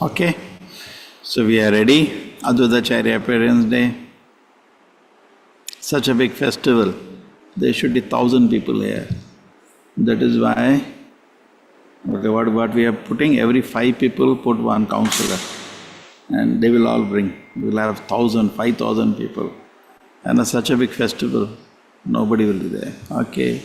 Okay, so we are ready. Advaitacharya Parents Day. Such a big festival. There should be 1,000 people here. That is why what we are putting, every 5 people put one counselor. And they will all bring. We will have 1,000, 5,000 people. And it's such a big festival, nobody will be there. Okay.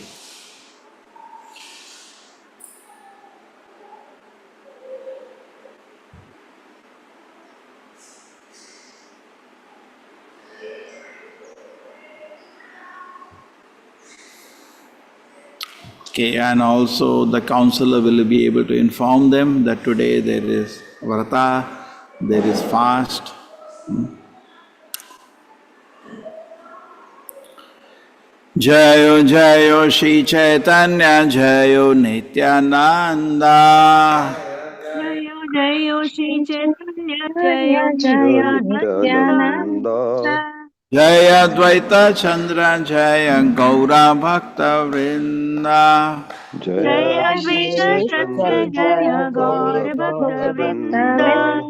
Okay, and also the counselor will be able to inform them that today there is vrata, there is fast. Jayo Jayo Shri Chaitanya Jayo Nityananda. Jayo Jayo Shri Chaitanya Jayo Jayo Nityananda. Jaya Dvaita Chandra Jaya Gaura Bhakta Vrinda. Jaya Advaita Chandra Jaya Gaura Bhakta Vrinda.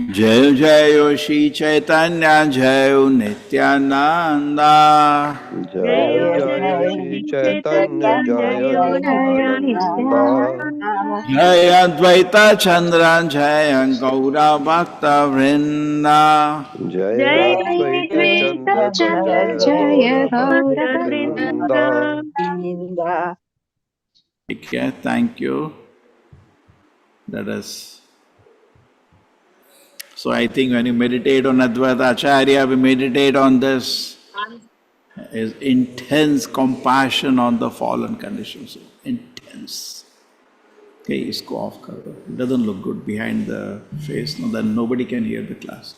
Jayo Jayo Shri Chaitanya Jayo Nityananda. Jayo Jayo Shri Chaitanya Jayo Jayo Nityananda. Jaya Dvaita Chandra Jaya Gaura Bhakta Vrinda. Jaya Advaita Chandra Jaya Gaura Vrinda. Okay, thank you. Let us. So I think when you meditate on Advaita Acharya, we meditate on this is intense compassion on the fallen conditions. Intense. Okay, isko off kar do. It doesn't look good behind the face. No, then nobody can hear the class.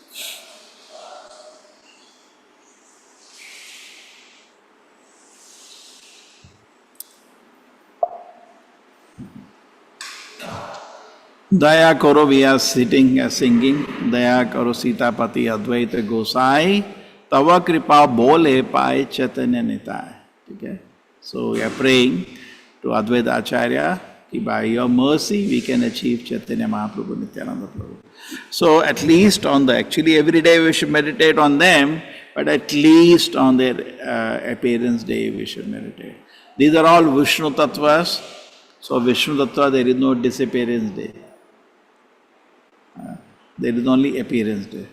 Daya karo, we are sitting singing. Daya karo Sitapati Advaita Gosai. Tava kripa bole pai Chaitanya Nitai. Okay? So we are praying to Advaita Acharya कि by your mercy we can achieve Chaitanya Mahaprabhu, Nityananda Prabhu. So at least on the, actually every day we should meditate on them, but at least on their appearance day we should meditate. These are all Vishnu Tattvas. So Vishnu Tattva, there is no disappearance day. There is only appearance day.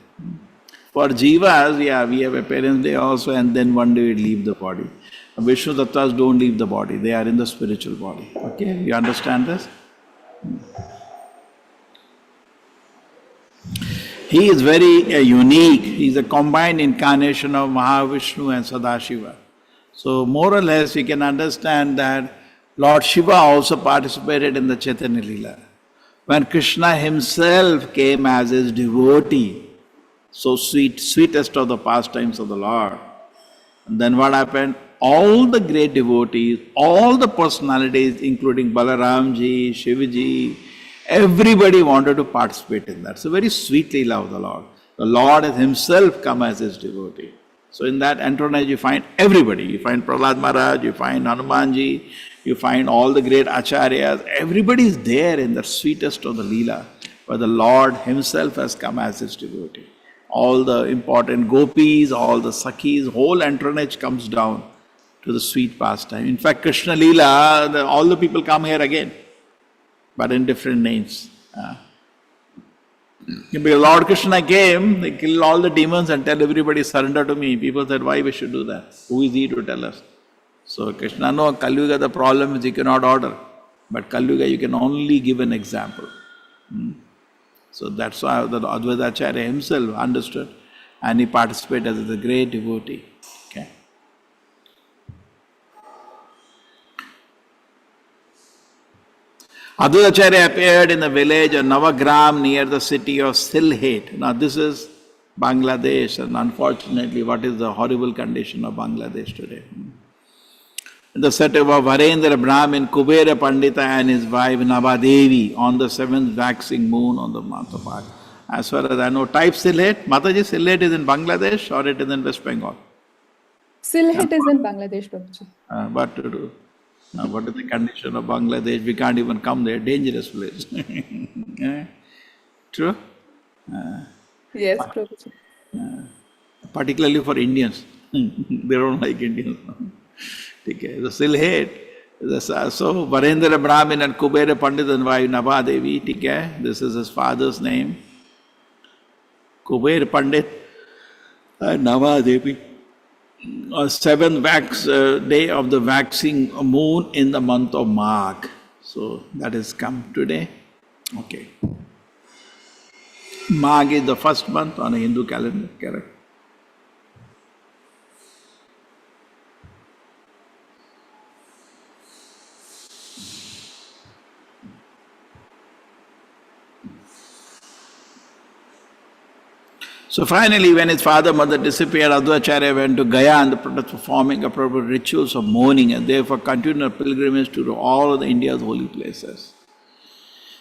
For Jivas, yeah, we have appearance day also, and then one day we leave the body. Vishnu Tattvas don't leave the body, they are in the spiritual body. Okay, you understand this? He is very unique, he is a combined incarnation of Mahavishnu and Sadashiva. So more or less we can understand that Lord Shiva also participated in the Chaitanya Leela. When Krishna himself came as his devotee, so sweetest of the pastimes of the Lord. And then what happened? All the great devotees, all the personalities, including Balaramji, Shivaji, everybody wanted to participate in that. So very sweetly love the Lord. The Lord has himself come as his devotee. So in that entourage you find everybody. You find Prahlad Maharaj, you find Hanumanji, you find all the great acharyas. Everybody is there in the sweetest of the Leela, where the Lord himself has come as his devotee. All the important gopis, all the sakhis, whole entourage comes down to the sweet pastime. In fact, Krishna Leela, all the people come here again, but in different names. Because Lord Krishna came, they killed all the demons and tell everybody surrender to me. People said, why we should do that? Who is he to tell us? So Krishna, no, Kali Yuga, the problem is you cannot order. But Kali Yuga, you can only give an example. So that's why the Advaita Acharya himself understood and he participated as a great devotee. Okay. Advaita Acharya appeared in the village of Navagram near the city of Silhet. Now this is Bangladesh, and unfortunately what is the horrible condition of Bangladesh today? The setup of Harendra Brahmin, Kubera Pandita and his wife Navadevi on the 7th waxing moon on the month of March. As far as I know, type Sylhet. Mataji, Sylhet is in Bangladesh or it is in West Bengal? Sylhet is in Bangladesh, Prabhuji. What to do? Now, what is the condition of Bangladesh? We can't even come there. Dangerous place. True? Yes, Prabhuji. Particularly for Indians. They don't like Indians. Okay. So still hate. So Varendra Brahmin and Kubera Pandit and Vayu Navadevi, okay? This is his father's name. Kuber Pandit and Navadevi. Seventh day of the waxing moon in the month of Magh. So that has come today. Okay. Magh is the first month on a Hindu calendar, correct? So finally, when his father, mother disappeared, Advaicharya went to Gaya and performing appropriate rituals of mourning and therefore continued a pilgrimage to all the India's holy places.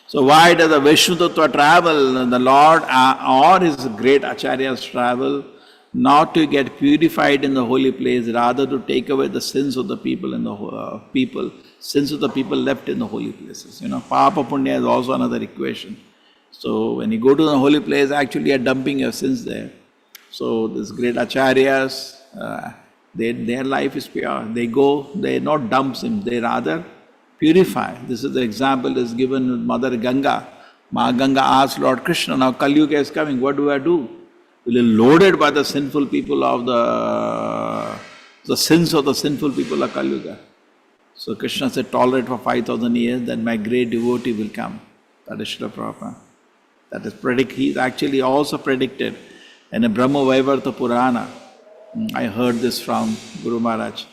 So why does the Vishnu Tattva travel, the Lord or his great acharyas travel? Not to get purified in the holy place, rather to take away the sins of the people in the sins of the people left in the holy places. You know, Papa Punya is also another equation. So when you go to the holy place, actually you are dumping your sins there. So these great acharyas, their life is pure. They go, they not dump him, they rather purify. This is the example is given with Mother Ganga. Ma Ganga asked Lord Krishna, now Kali Yuga is coming, what do I do? We are loaded by the sinful people of the sins of the sinful people of Kali Yuga. So Krishna said, tolerate for 5,000 years, then my great devotee will come. That is Srila Prabhupada. That is he's actually also predicted in a Brahma Vaivarta Purana. I heard this from Guru Maharaj.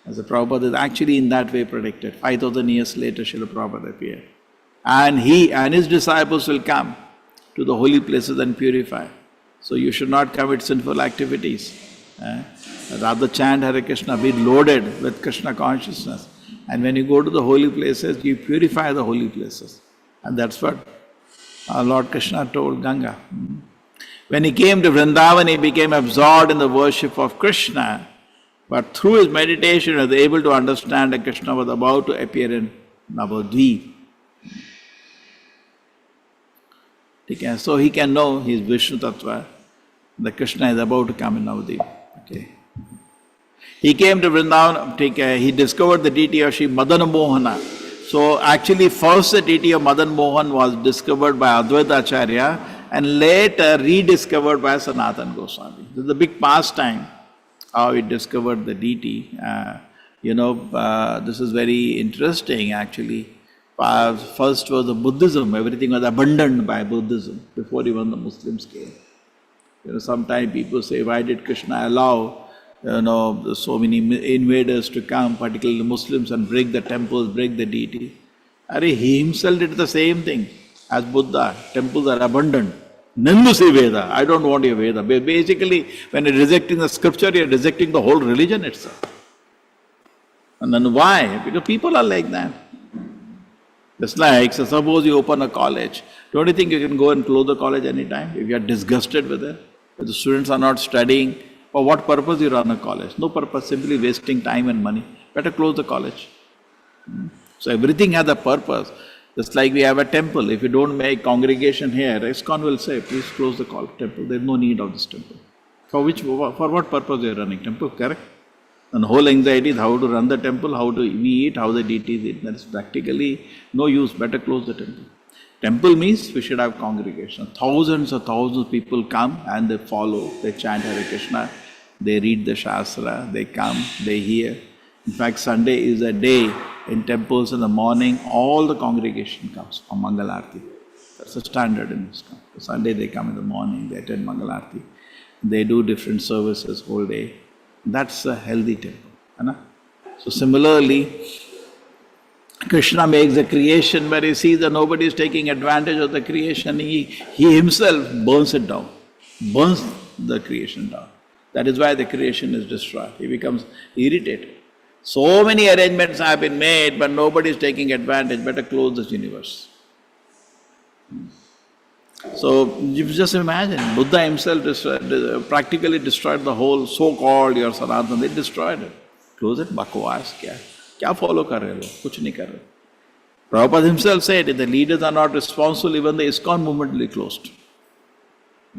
As a Prabhupada is actually in that way predicted. 5,000 years later, Srila Prabhupada appeared. And he and his disciples will come to the holy places and purify. So you should not commit sinful activities. Rather chant Hare Krishna, be loaded with Krishna consciousness. And when you go to the holy places, you purify the holy places. And that's what Lord Krishna told Ganga. When he came to Vrindavan, he became absorbed in the worship of Krishna. But through his meditation, he was able to understand that Krishna was about to appear in Navadvip. Okay, so he can know his Vishnu Tattva, that Krishna is about to come in Navadvip. Okay. He came to Vrindavan, he discovered the deity of Sri Madana Mohana. So actually first the deity of Madan Mohan was discovered by Advaita Acharya and later rediscovered by Sanatana Goswami. This is a big pastime, how he discovered the deity. This is very interesting actually. First was the Buddhism, everything was abandoned by Buddhism before even the Muslims came. Sometimes people say, why did Krishna allow so many invaders to come, particularly Muslims, and break the temples, break the deity? He himself did the same thing as Buddha. Temples are abandoned. Nandusi Veda, I don't want your Veda. Basically, when you're rejecting the scripture, you're rejecting the whole religion itself. And then why? Because people are like that. Just like, so suppose you open a college, don't you think you can go and close the college anytime if you are disgusted with it? If the students are not studying, for what purpose you run a college? No purpose, simply wasting time and money. Better close the college. So everything has a purpose. Just like we have a temple, if you don't make congregation here, ISKCON will say, please close the temple. There is no need of this temple. For what purpose you are running temple, correct? And the whole anxiety is how to run the temple, how to we eat, how the deities eat. That is practically no use, better close the temple. Temple means we should have congregation. Thousands of people come and they follow, they chant Hare Krishna, they read the Shastra, they come, they hear. In fact, Sunday is a day in temples in the morning, all the congregation comes for Mangal Aarti. That's a standard in ISKCON. Sunday they come in the morning, they attend Mangal Aarti. They do different services whole day. That's a healthy temple. So similarly, Krishna makes the creation where he sees that nobody is taking advantage of the creation. He himself burns it down, burns the creation down. That is why the creation is destroyed. He becomes irritated. So many arrangements have been made, but nobody is taking advantage. Better close this universe. So you just imagine, Buddha himself practically destroyed the whole so-called your Sanatana. They destroyed it. Close it, bakwas kya? क्या follow कर रहे हो? कुछ नहीं कर रहे. Prabhupada himself said, if the leaders are not responsible, even the ISKCON movement will be closed.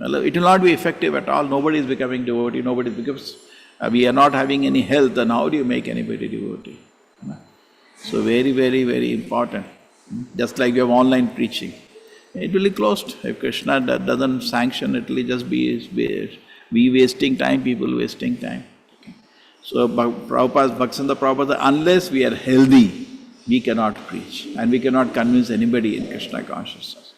It will not be effective at all. Nobody is becoming devotee. Nobody becomes. We are not having any health, then how do you make anybody devotee? So very, very, very important. Just like you have online preaching, it will be closed. If Krishna doesn't sanction, it will just be wasting time. People wasting time. So Prabhupada, Bhaktisiddhanta Prabhupada, unless we are healthy, we cannot preach, and we cannot convince anybody in Krishna consciousness.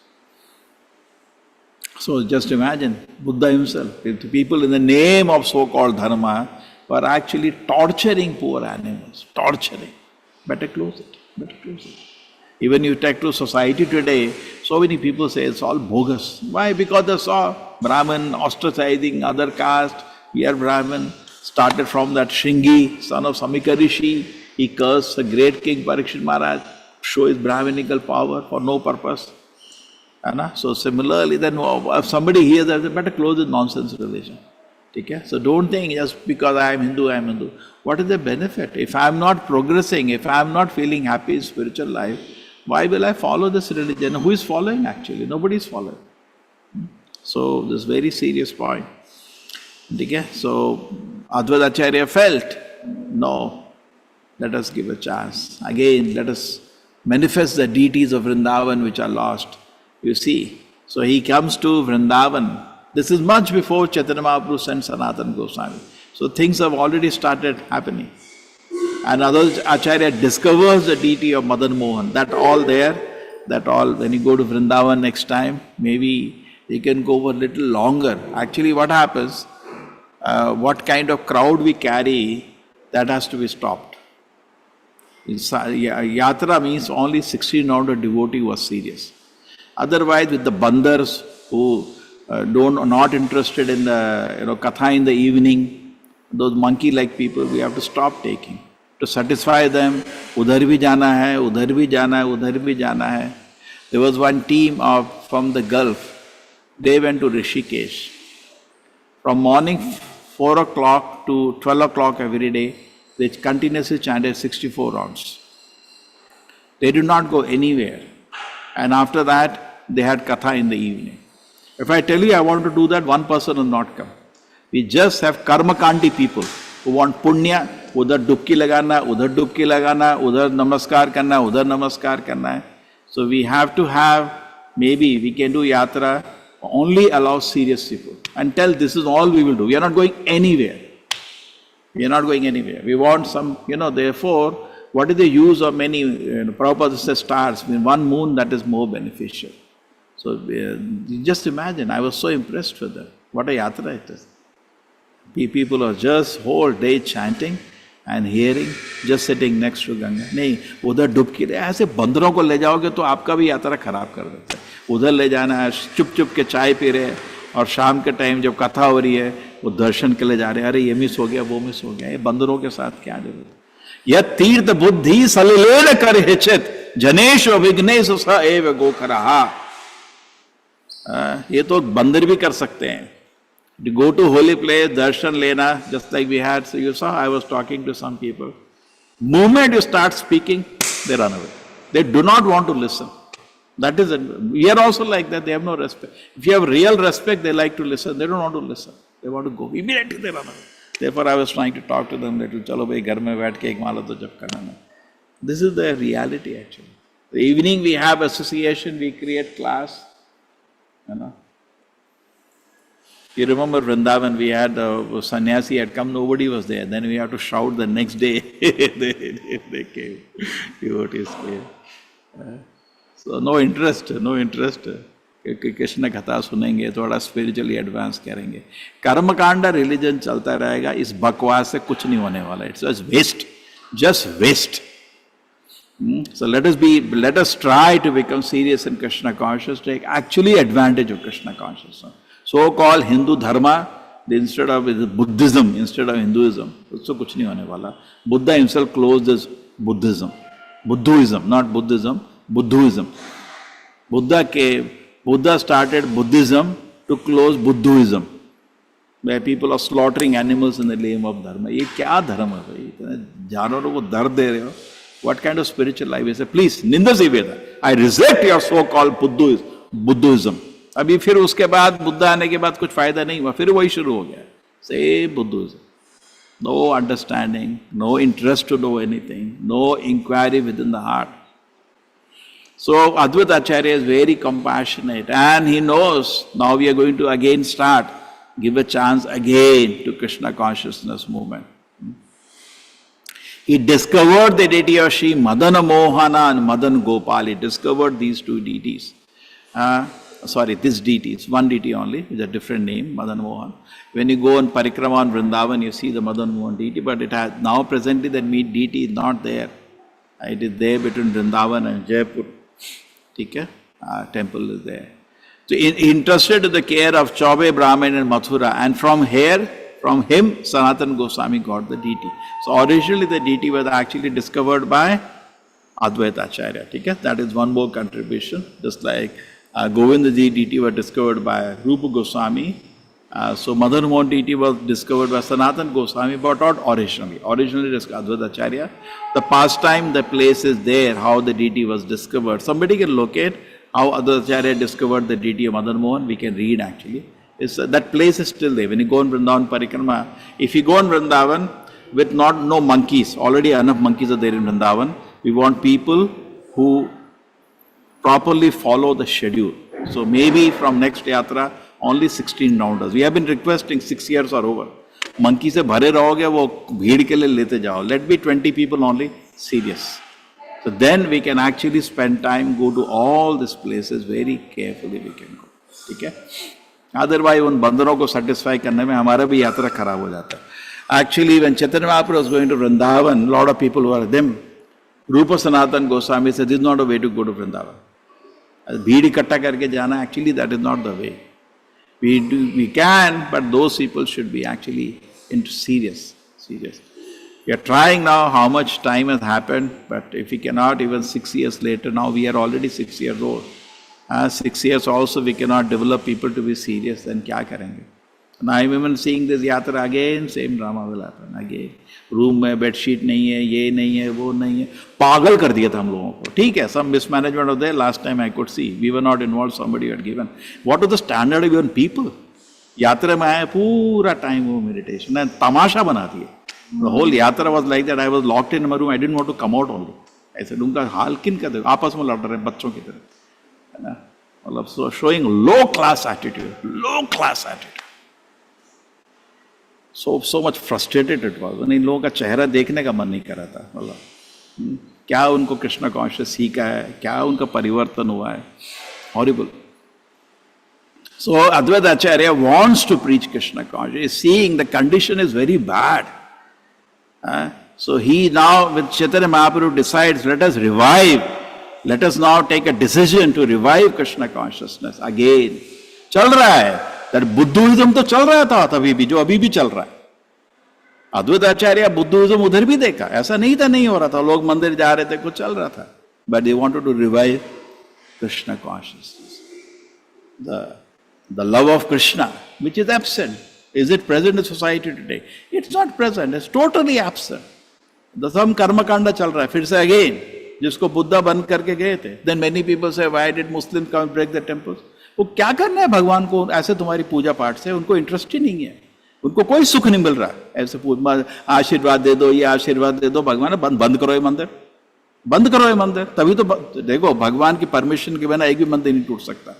So just imagine, Buddha himself, if the people in the name of so-called dharma were actually torturing poor animals, torturing. Better close it, better close it. Even you take to society today, so many people say it's all bogus. Why? Because they saw Brahmin ostracizing other caste. We are Brahmin. Started from that Shringi, son of Samika Rishi. He cursed the great king Parikshit Maharaj, show his Brahminical power for no purpose. So similarly, then if somebody hears that, they better close this nonsense religion. Okay? So don't think just because I am Hindu, I am Hindu. What is the benefit? If I am not progressing, if I am not feeling happy in spiritual life, why will I follow this religion? Who is following actually? Nobody is following. So this is very serious point. Okay? So Advaita Acharya felt, no, let us give a chance. Again, let us manifest the deities of Vrindavan which are lost. You see, so he comes to Vrindavan. This is much before Chaitanya Mahaprabhu sent Sanatana Goswami. So things have already started happening. And Advaita Acharya discovers the deity of Madan Mohan. That all there, that all, when you go to Vrindavan next time, maybe you can go for a little longer. Actually what happens, what kind of crowd we carry, that has to be stopped. Yatra means only 1600 devotee was serious. Otherwise, with the bandars who not interested in the katha in the evening, those monkey-like people, we have to stop taking. To satisfy them, udhar bhi jana hai, udhar bhi jana hai, udhar bhi jana hai. There was one team from the Gulf. They went to Rishikesh. From morning 4 o'clock to 12 o'clock every day, they continuously chanted 64 rounds. They did not go anywhere. And after that, they had katha in the evening. If I tell you I want to do that, one person will not come. We just have karmakandi people who want punya, udhar dubki lagana, udhar namaskar karna, udhar namaskar karna. So we have to have, maybe we can do yatra, only allow serious people. And tell this is all we will do. We are not going anywhere. We are not going anywhere. We want some, therefore, what is the use of many, Prabhupada says stars, one moon that is more beneficial. So just imagine, I was so impressed with them. What a yatra it is. People are just whole day chanting and hearing, just sitting next to Ganga. नहीं, उधर डुबकी ऐसे बंदरों को ले जाओगे तो आपका भी यात्रा खराब कर देता है. उधर ले जाना है, चुप चुप के चाय पी रहे हैं, और शाम के टाइम जब कथा हो रही है, वो दर्शन के लिए जा रहे हैं, अरे ये मिस हो गया, वो मिस हो गया. ये बंदरों के साथ क्या जरूरत है? यह तीर्थ बुद्धि सलिलेन कर हिचित जनेश विघ्नेश स एव गोखरहा. ये तो बंदर भी कर सकते हैं. To go to holy place, darshan lena, just like we had, so you saw, I was talking to some people. Moment you start speaking, they run away. They do not want to listen. That is it. We are also like that, they have no respect. If you have real respect, they like to listen. They don't want to listen. They want to go. Immediately they run away. Therefore I was trying to talk to them, little, chalo bhai, ghar mein baith ke ek mala to jap karna. This is the reality actually. The evening we have association, we create class, You remember Vrindavan, we had sannyasi had come, nobody was there. Then we have to shout the next day. they came. Devotees came. So no interest. Krishna katha sunenge, thoda spiritually advance करेंगे. कर्मकांड religion चलता रहेगा, इस बकवास से कुछ नहीं होने वाला. It's just waste. Just waste. So let us try to become serious in Krishna consciousness, take actually advantage of Krishna consciousness. So-called Hindu dharma, instead of Buddhism, instead of Hinduism, so kuch nahi hone wala. Buddha himself closed this Buddhism. Buddhism, not Buddhism, Buddhism. Buddha started Buddhism to close Buddhism, where people are slaughtering animals in the name of dharma. ये क्या धर्म है भाई? जानवरों को दर्द दे रहे हो, What kind of spiritual life? He said, please, Nindasi Veda, I reject your so-called Buddhism. अभी फिर उसके बाद बुद्ध आने के बाद कुछ फायदा नहीं हुआ, फिर वही शुरू हो गया. Say Buddhism. No understanding, no interest to know anything, no inquiry within the heart. So Advaita Acharya is very compassionate and he knows now we are going to again start, give a chance again to Krishna consciousness movement. He discovered the deity of Sri Madana Mohana and Madan Gopal. He discovered these two deities. This deity, it's one deity only, it's a different name, Madan Mohan. When you go on Parikrama on Vrindavan, you see the Madan Mohan deity, but it has now presently that deity is not there. It is there between Vrindavan and Jaipur. Okay? Temple is there. So interested in the care of Chaube Brahmin and Mathura, and from him, Sanatana Goswami got the deity. So originally the deity was actually discovered by Advaita Acharya. Okay? That is one more contribution. Just like Govinda Ji deity was discovered by Rupa Goswami. So Madan Mohan deity was discovered by Sanatana Goswami, but not originally. Originally Advaita Acharya. The pastime, the place is there, how the deity was discovered. Somebody can locate how Advaita Acharya discovered the deity of Madan Mohan. We can read actually. That place is still there. When you go on Vrindavan Parikrama, if you go on Vrindavan with no monkeys, already enough monkeys are there in Vrindavan. We want people who properly follow the schedule. So maybe from next yatra, only 16 rounders. We have been requesting 6 years or over. Monkey se bhare rahoge, wo bheed ke liye lete jao. Let be 20 people only, serious. So then we can actually spend time, go to all these places very carefully we can go. Okay? Otherwise, उन बंदरों को satisfy करने में हमारा भी यात्रा खराब हो जाता है. Actually, when Chaitanya Mahaprabhu was going to Vrindavan, a lot of people were them. Rupa Sanatana Goswami said, this is not a way to go to Vrindavan. भीड़ इकट्ठा करके जाना, actually that is not the way. We can, but those people should be actually into serious. We are trying now how much time has happened, but if we cannot even 6 years later, now we are already 6 years old. 6 years also we cannot develop people to be serious, then kya karenge? And I am even seeing this yatra again, same drama will happen again. Room में bedsheet नहीं है, ये नहीं है, वो नहीं है. पागल कर दिया था हम लोगों को. ठीक है, some mismanagement of there. Last time I could see, we were not involved. Somebody had given. What was the standard of even people? यात्रा में आए पूरा time वो meditation and तमाशा बना दिए. The whole yatra was like that. I was locked in my room. I didn't want to come out only. I said, उनका हाल किन का देखो, आपस में लड़ रहे हैं बच्चों की तरह, है ना? मतलब so showing low class attitude. So much frustrated it was. इन लोगों का चेहरा देखने का मन नहीं कर रहा था. मतलब क्या उनको कृष्ण कॉन्शियस सीखा है, क्या उनका परिवर्तन हुआ है. Horrible. So Advaita Acharya wants to preach Krishna consciousness. Seeing the condition is very bad. So he now with Chaitanya Mahaprabhu decides, let us revive. Let us now take a decision to revive Krishna consciousness again. चल रहा है. That Buddhism तो चल रहा था तभी भी, जो अभी भी चल रहा है. अद्वैत आचार्य बुद्धिज्म उधर भी देखा. ऐसा नहीं था नहीं हो रहा था. लोग मंदिर जा रहे थे, कुछ चल रहा था. But they wanted to revive Krishna consciousness. The love of Krishna, which is absent. Is it present in society today? It's not present. It's totally absent. Some karma kanda चल रहा है. फिर से again, जिसको बुद्धा बंद करके गए थे. Then many people say, why did Muslims come and break the temples? वो क्या करना है भगवान को ऐसे तुम्हारी पूजा पाठ से? उनको इंटरेस्ट ही नहीं है. उनको कोई सुख नहीं मिल रहा. ऐसे आशीर्वाद दे दो, ये आशीर्वाद दे दो. भगवान बंद करो ये मंदिर, बंद करो ये मंदिर. तभी तो देखो भगवान की परमिशन के बिना एक भी मंदिर नहीं टूट सकता.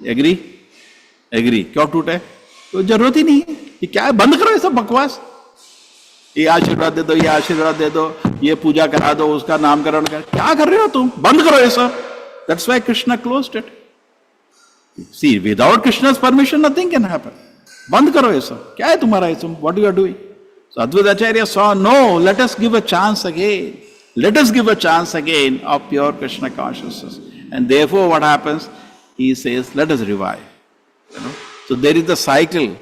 एग्री? क्यों टूटे? तो जरूरत ही नहीं है. ये क्या है? बंद करो ये सब बकवास. ये आशीर्वाद दे दो, ये आशीर्वाद दे दो, ये पूजा करा दो, उसका नामकरण कर. क्या कर रहे हो तुम? बंद करो ये सब. That's why Krishna closed it. See, without Krishna's permission, nothing can happen. बंद करो ये सब. क्या है तुम्हारा ये सब? What you are doing? So Advaita Acharya saw, no, let us give a chance again. Let us give a chance again of pure Krishna consciousness. And therefore what happens? He says, let us revive. So there is the cycle.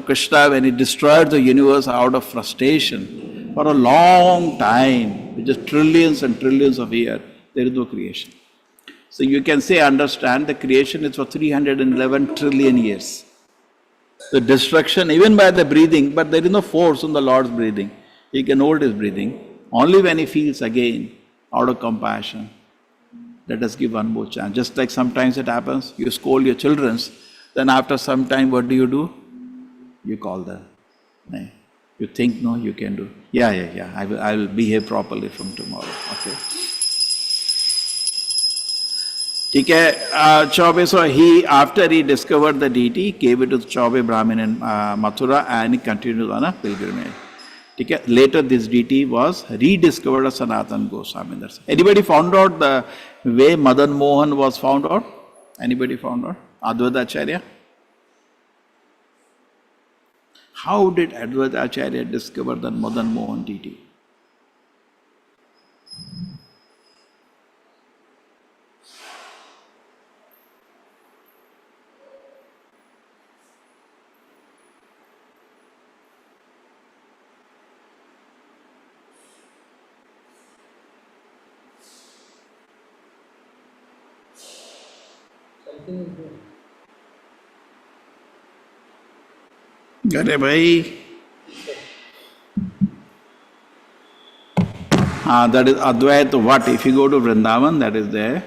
Krishna, when he destroyed the universe out of frustration, for a long time, which is trillions and trillions of years, there is no creation. So you can say, understand, the creation is for 311 trillion years. The destruction, even by the breathing, but there is no force on the Lord's breathing. He can hold his breathing. Only when he feels again, out of compassion. Let us give one more chance. Just like sometimes it happens, you scold your children, then after some time, what do? You call them. No. You think, no, you can do. Yeah. I will behave properly from tomorrow. Okay. Chaube, so after he discovered the deity, gave it to Chaube Brahmin in Mathura and he continued on a pilgrimage. Later this deity was rediscovered as Sanatana Goswami. Anybody found out the way Madan Mohan was found out? Anybody found out? Advaita Acharya? How did Advaita Acharya discover the Madan Mohan deity? अरे भाई, that is Advaita. What if you go to Vrindavan? That is there.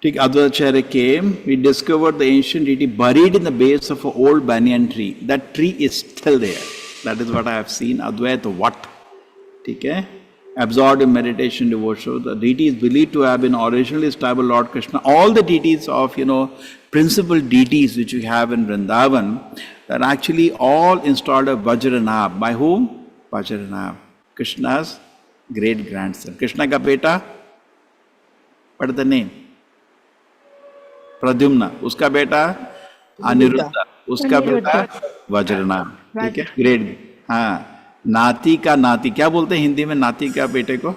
Advaita Acharya came. We discovered the ancient deity buried in the base of an old banyan tree. That tree is still there. That is what I have seen. Advaita what? Absorbed in meditation, devotion. The deity is believed to have been originally established Lord Krishna. All the deities of, principal deities which we have in Vrindavan, are actually all installed of Vajranab. By whom? Vajranab. Krishna's great grandson. Krishna ka beta? What is the name? Pradyumna. Uska beta? Aniruddha. Uska beta? Vajranab. Great. हाँ. नाती का नाती, क्या बोलते हैं हिंदी में नाती का बेटे को?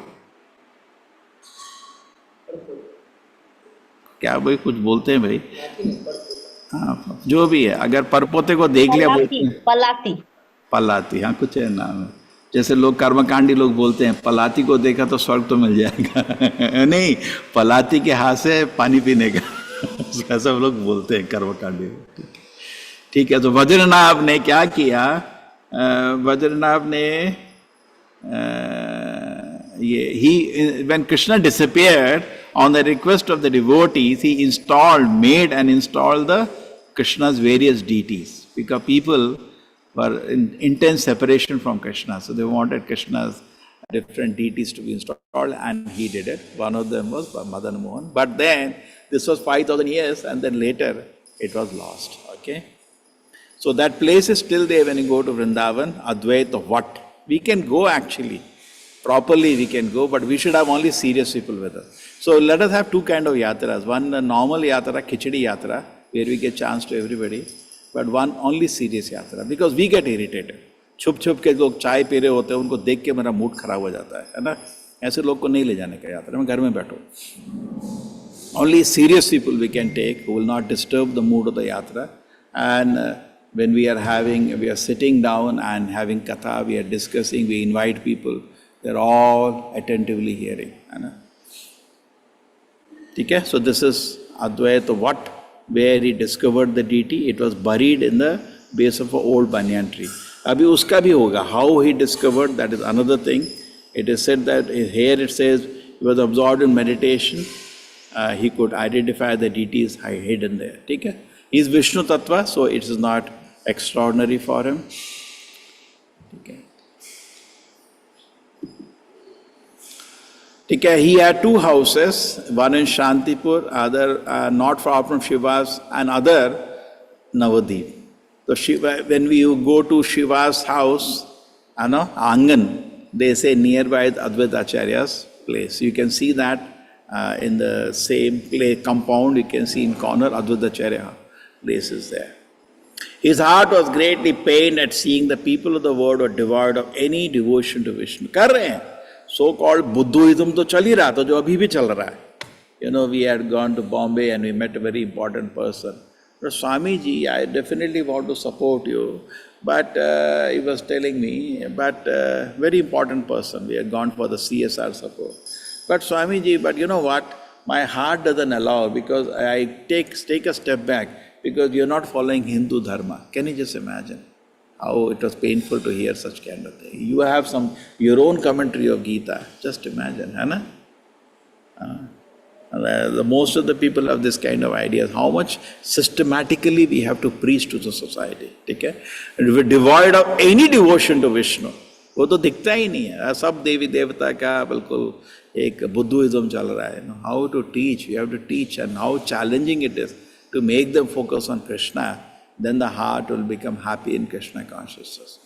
क्या भाई कुछ बोलते हैं भाई? हाँ, जो भी है, अगर परपोते को देख लिया बोलते हैं पलाती। पलाती, हाँ कुछ है नाम है। जैसे लोग कर्मकांडी लोग बोलते हैं पलाती को देखा तो स्वर्ग तो मिल जाएगा। नहीं, पलाती के हाथ से पानी पीने का ऐसा लोग बोलते हैं कर्मकांडी। ठीक है, तो वज्रनाभ ने क्या किया? Vajranath ne when Krishna disappeared, on the request of the devotees, he made and installed the Krishna's various deities, because people were in intense separation from Krishna, so they wanted Krishna's different deities to be installed, and he did it. One of them was Madan Mohan, but then this was 5,000 years, and then later it was lost. Okay. So that place is still there when you go to Vrindavan. Advaita what? We can go actually. Properly we can go, but we should have only serious people with us. So let us have two kind of yatras. One a normal yatra, khichdi yatra, where we get chance to everybody. But one only serious yatra, because we get irritated. छुप छुप के लोग चाय P रहे होते हैं, उनको देख के मेरा मूड खराब हो जाता है ना? ऐसे लोग को नहीं ले जाने का यात्रा में, घर में बैठो. Only serious people we can take, who will not disturb the mood of the yatra. And when we are sitting down and having katha, we are discussing, we invite people, they're all attentively hearing. Okay? So this is Advaita what? Where he discovered the deity. It was buried in the base of an old banyan tree. Abhi uska bhi hoga. How he discovered, that is another thing. It is said that here it says he was absorbed in meditation. He could identify the deities hidden there. Okay? He is Vishnu Tattva, so it is not extraordinary for him. Okay. Okay. He had two houses, one in Shantipur, other not far from Shiva's, and other Navadip. So Shiva, when we go to Shiva's house, Angan, they say nearby Advaita Acharya's place. You can see that in the same compound, you can see in corner Advaita Acharya place is there. His heart was greatly pained at seeing the people of the world were devoid of any devotion to Vishnu. कर रहे हैं. So-called Buddhism तो चल ही रहा था, जो अभी भी चल रहा है. We had gone to Bombay and we met a very important person. But Swamiji, I definitely want to support you. But he was telling me, very important person, we had gone for the CSR support. But Swamiji, but you know what? My heart doesn't allow, because I take a step back, because you're not following Hindu dharma. Can you just imagine? how it was painful to hear such kind of thing. You have your own commentary of Gita. Just imagine, है ना? The most of the people have this kind of ideas. How much systematically we have to preach to the society. ठीक है? And we're devoid of any devotion to Vishnu. वो तो दिखता ही नहीं है. सब देवी देवता का बिल्कुल एक बुद्धिज्म चल रहा है. How to teach? We have to teach, and how challenging it is to make them focus on Krishna. Then the heart will become happy in Krishna consciousness.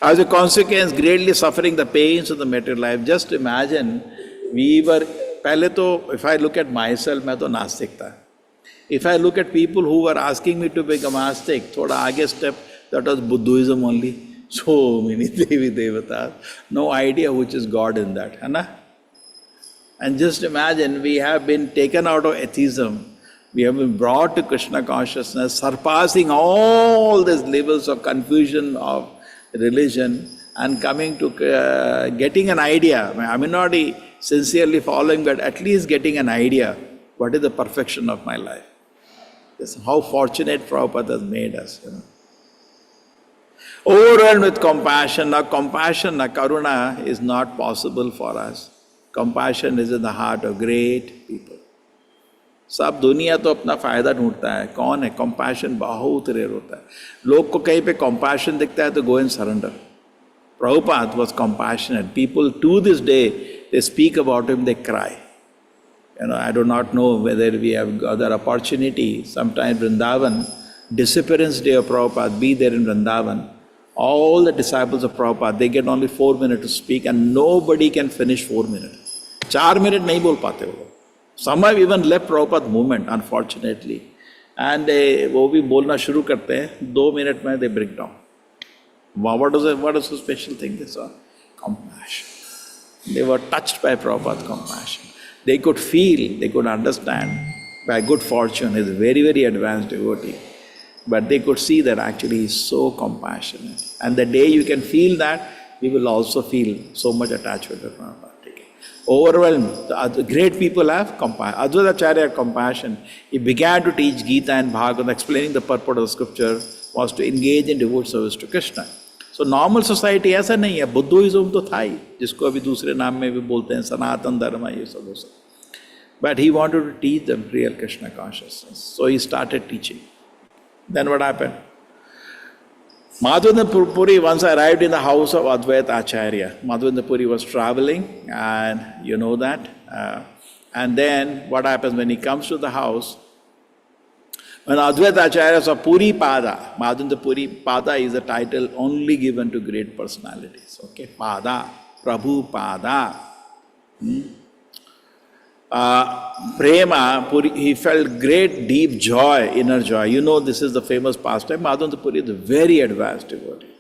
As a consequence, greatly suffering the pains of the material life. Just imagine, पहले तो, if I look at myself, मैं तो नास्तिक था. If I look at people who were asking me to become आस्तिक, थोड़ा आगे step, that was Buddhism only. So many Devi Devatas, no idea which is God in that, है ना? And just imagine, we have been taken out of atheism. We have been brought to Krishna consciousness, surpassing all these levels of confusion of religion, and coming to getting an idea. I may not be sincerely following, but at least getting an idea, what is the perfection of my life. This is how fortunate Prabhupada has made us. Overwhelmed with compassion. Now compassion, karuna is not possible for us. Compassion is in the heart of great people. सब दुनिया तो अपना फायदा ढूंढता है. कौन है? Compassion बहुत रेयर होता है. लोग को कहीं पे कंपैशन दिखता है तो go and surrender. Prabhupada was compassionate. People to this day, they speak about him, they cry. I do not know whether we have other opportunity. Sometime Vrindavan, disappearance day of Prabhupada, be there in Vrindavan. All the disciples of Prabhupada, they get only 4 minutes to speak, and nobody can finish 4 minutes. 4 minutes नहीं बोल पाते वो. Some have even left Prabhupada movement, unfortunately. And वो भी बोलना शुरू करते हैं, 2 minutes में they break down. What is the special thing they saw? Compassion. They were touched by Prabhupada's compassion. They could feel, they could understand. By good fortune, he's a very, very advanced devotee. But they could see that actually he's so compassionate. And the day you can feel that, you will also feel so much attachment to Prabhupada. Overwhelmed. The great people have compassion. Advaita Acharya had compassion. He began to teach Gita and Bhagavad, explaining the purport of the scripture was to engage in devout service to Krishna. So normal society ऐसा नहीं है. Buddhism तो था ही, जिसको अभी दूसरे नाम में भी बोलते हैं, सनातन धर्म, ये सब वो सब. But he wanted to teach them real Krishna consciousness. So he started teaching. Then what happened? Madhavendra Puri once arrived in the house of Advaita Acharya. Madhavendra Puri was traveling, and you know that. And then what happens when he comes to the house? When Advaita Acharya saw Puri Pada, Madhavendra Puri Pada is a title only given to great personalities. Okay, Pada, Prabhu Pada. Prema, Puri, he felt great deep joy, inner joy. You know, this is the famous pastime. Madhavendra Puri is a very advanced devotee.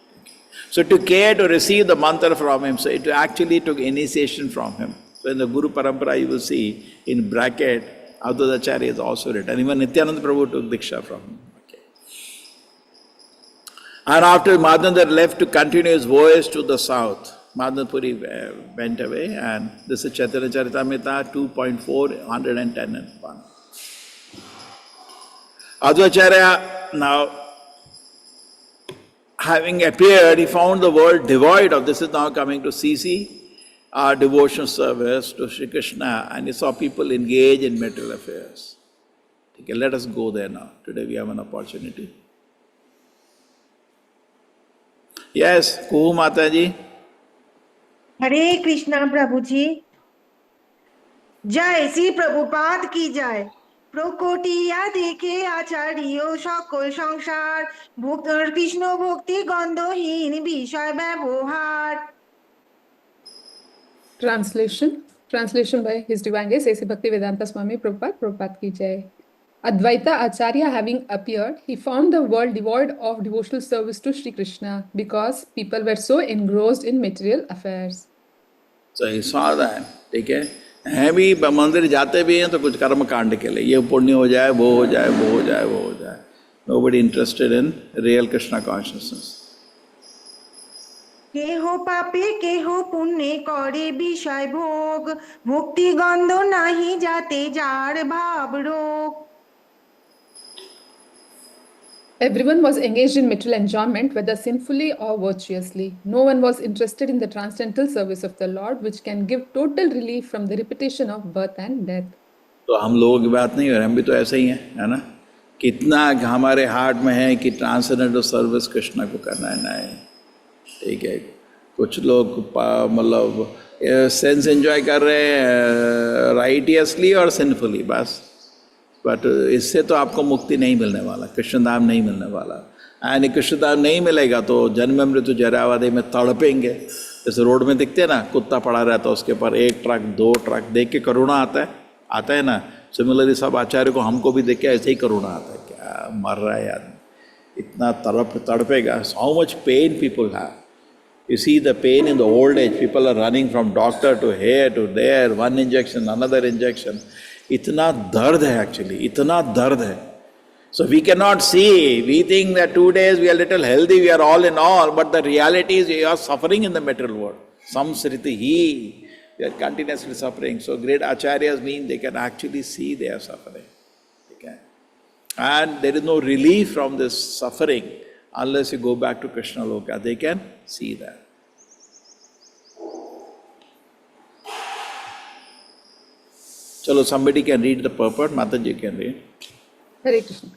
So to care to receive the mantra from him, so it actually took initiation from him. So in the Guru Parampara you will see in bracket, Advaita Acharya is also written. Even Nityananda Prabhu took Diksha from him. Okay. And after Madhavendra left to continue his voyage to the south, Madhavendra Puri went away, and this is Chaitanya Charitamrita 2.410. Advaita Acharya, now having appeared, he found the world devoid of, this is now coming to CC, our devotional service to Sri Krishna, and he saw people engage in material affairs. Okay, let us go there now. Today we have an opportunity. Yes, Kuhu Mataji. हरे कृष्णा प्रभु जी. जय श्री प्रभुपाद की जय. प्रकोटिया देखे आचार्य सकल संसार कृष्ण भक्ति गंधहीन विषय व्यवहार. Translation by His Divine Grace A.C. Bhaktivedanta Swami Prabhupada ki jai. Advaita Acharya having appeared, he found the world devoid of devotional service to Sri Krishna because people were so engrossed in material affairs. So he saw that, ठीक है, हैं भी मंदिर जाते भी हैं तो कुछ कर्म कांड के लिए, ये पुण्य हो जाए, वो हो जाए, वो हो जाए, वो हो जाए. Nobody interested in real Krishna consciousness. केहो पापे केहो पुण्य करे विषय भोग मुक्ति गंध नहीं जाते जार भाव रोग. Everyone was engaged in material enjoyment, whether sinfully or virtuously. No one was interested in the transcendental service of the Lord, which can give total relief from the repetition of birth and death. तो हम लोगों की बात नहीं हो रही, हम भी तो ऐसे ही हैं, है ना? कितना हमारे हार्ट में है कि ट्रांसेंडेंटल सर्विस कृष्णा को करना है, नहीं, ठीक है? कुछ लोग मतलब सेंस एंजॉय कर रहे हैं राइटियसली और सिंफुली, बस। बट इससे तो आपको मुक्ति नहीं मिलने वाला, कृष्णधाम नहीं मिलने वाला। यानी कृष्णधाम नहीं मिलेगा तो जन्म मृत्यु जरावादे में तड़पेंगे। जैसे रोड में दिखते हैं ना, कुत्ता पड़ा रहता है, उसके ऊपर एक ट्रक, दो ट्रक, देख के करुणा आता है ना। सिमिलरली सब आचार्य को, हमको भी देख के ऐसे ही करुणा आता है, क्या मर रहा है आदमी, इतना तड़पेगा। How much pain people have. You see the pain in the old age, people are running from doctor to here to there, one injection, another injection. इतना दर्द है actually, इतना दर्द है। So we cannot see, we think that 2 days we are little healthy, we are all in all, but the reality is we are suffering in the material world. Samsriti hi, we are continuously suffering. So great acharyas mean they can actually see they are suffering. Okay? And there is no relief from this suffering unless you go back to Krishna Loka. They can see that. Chalo, somebody can read the purport. Mataji can read. Hare Krishna.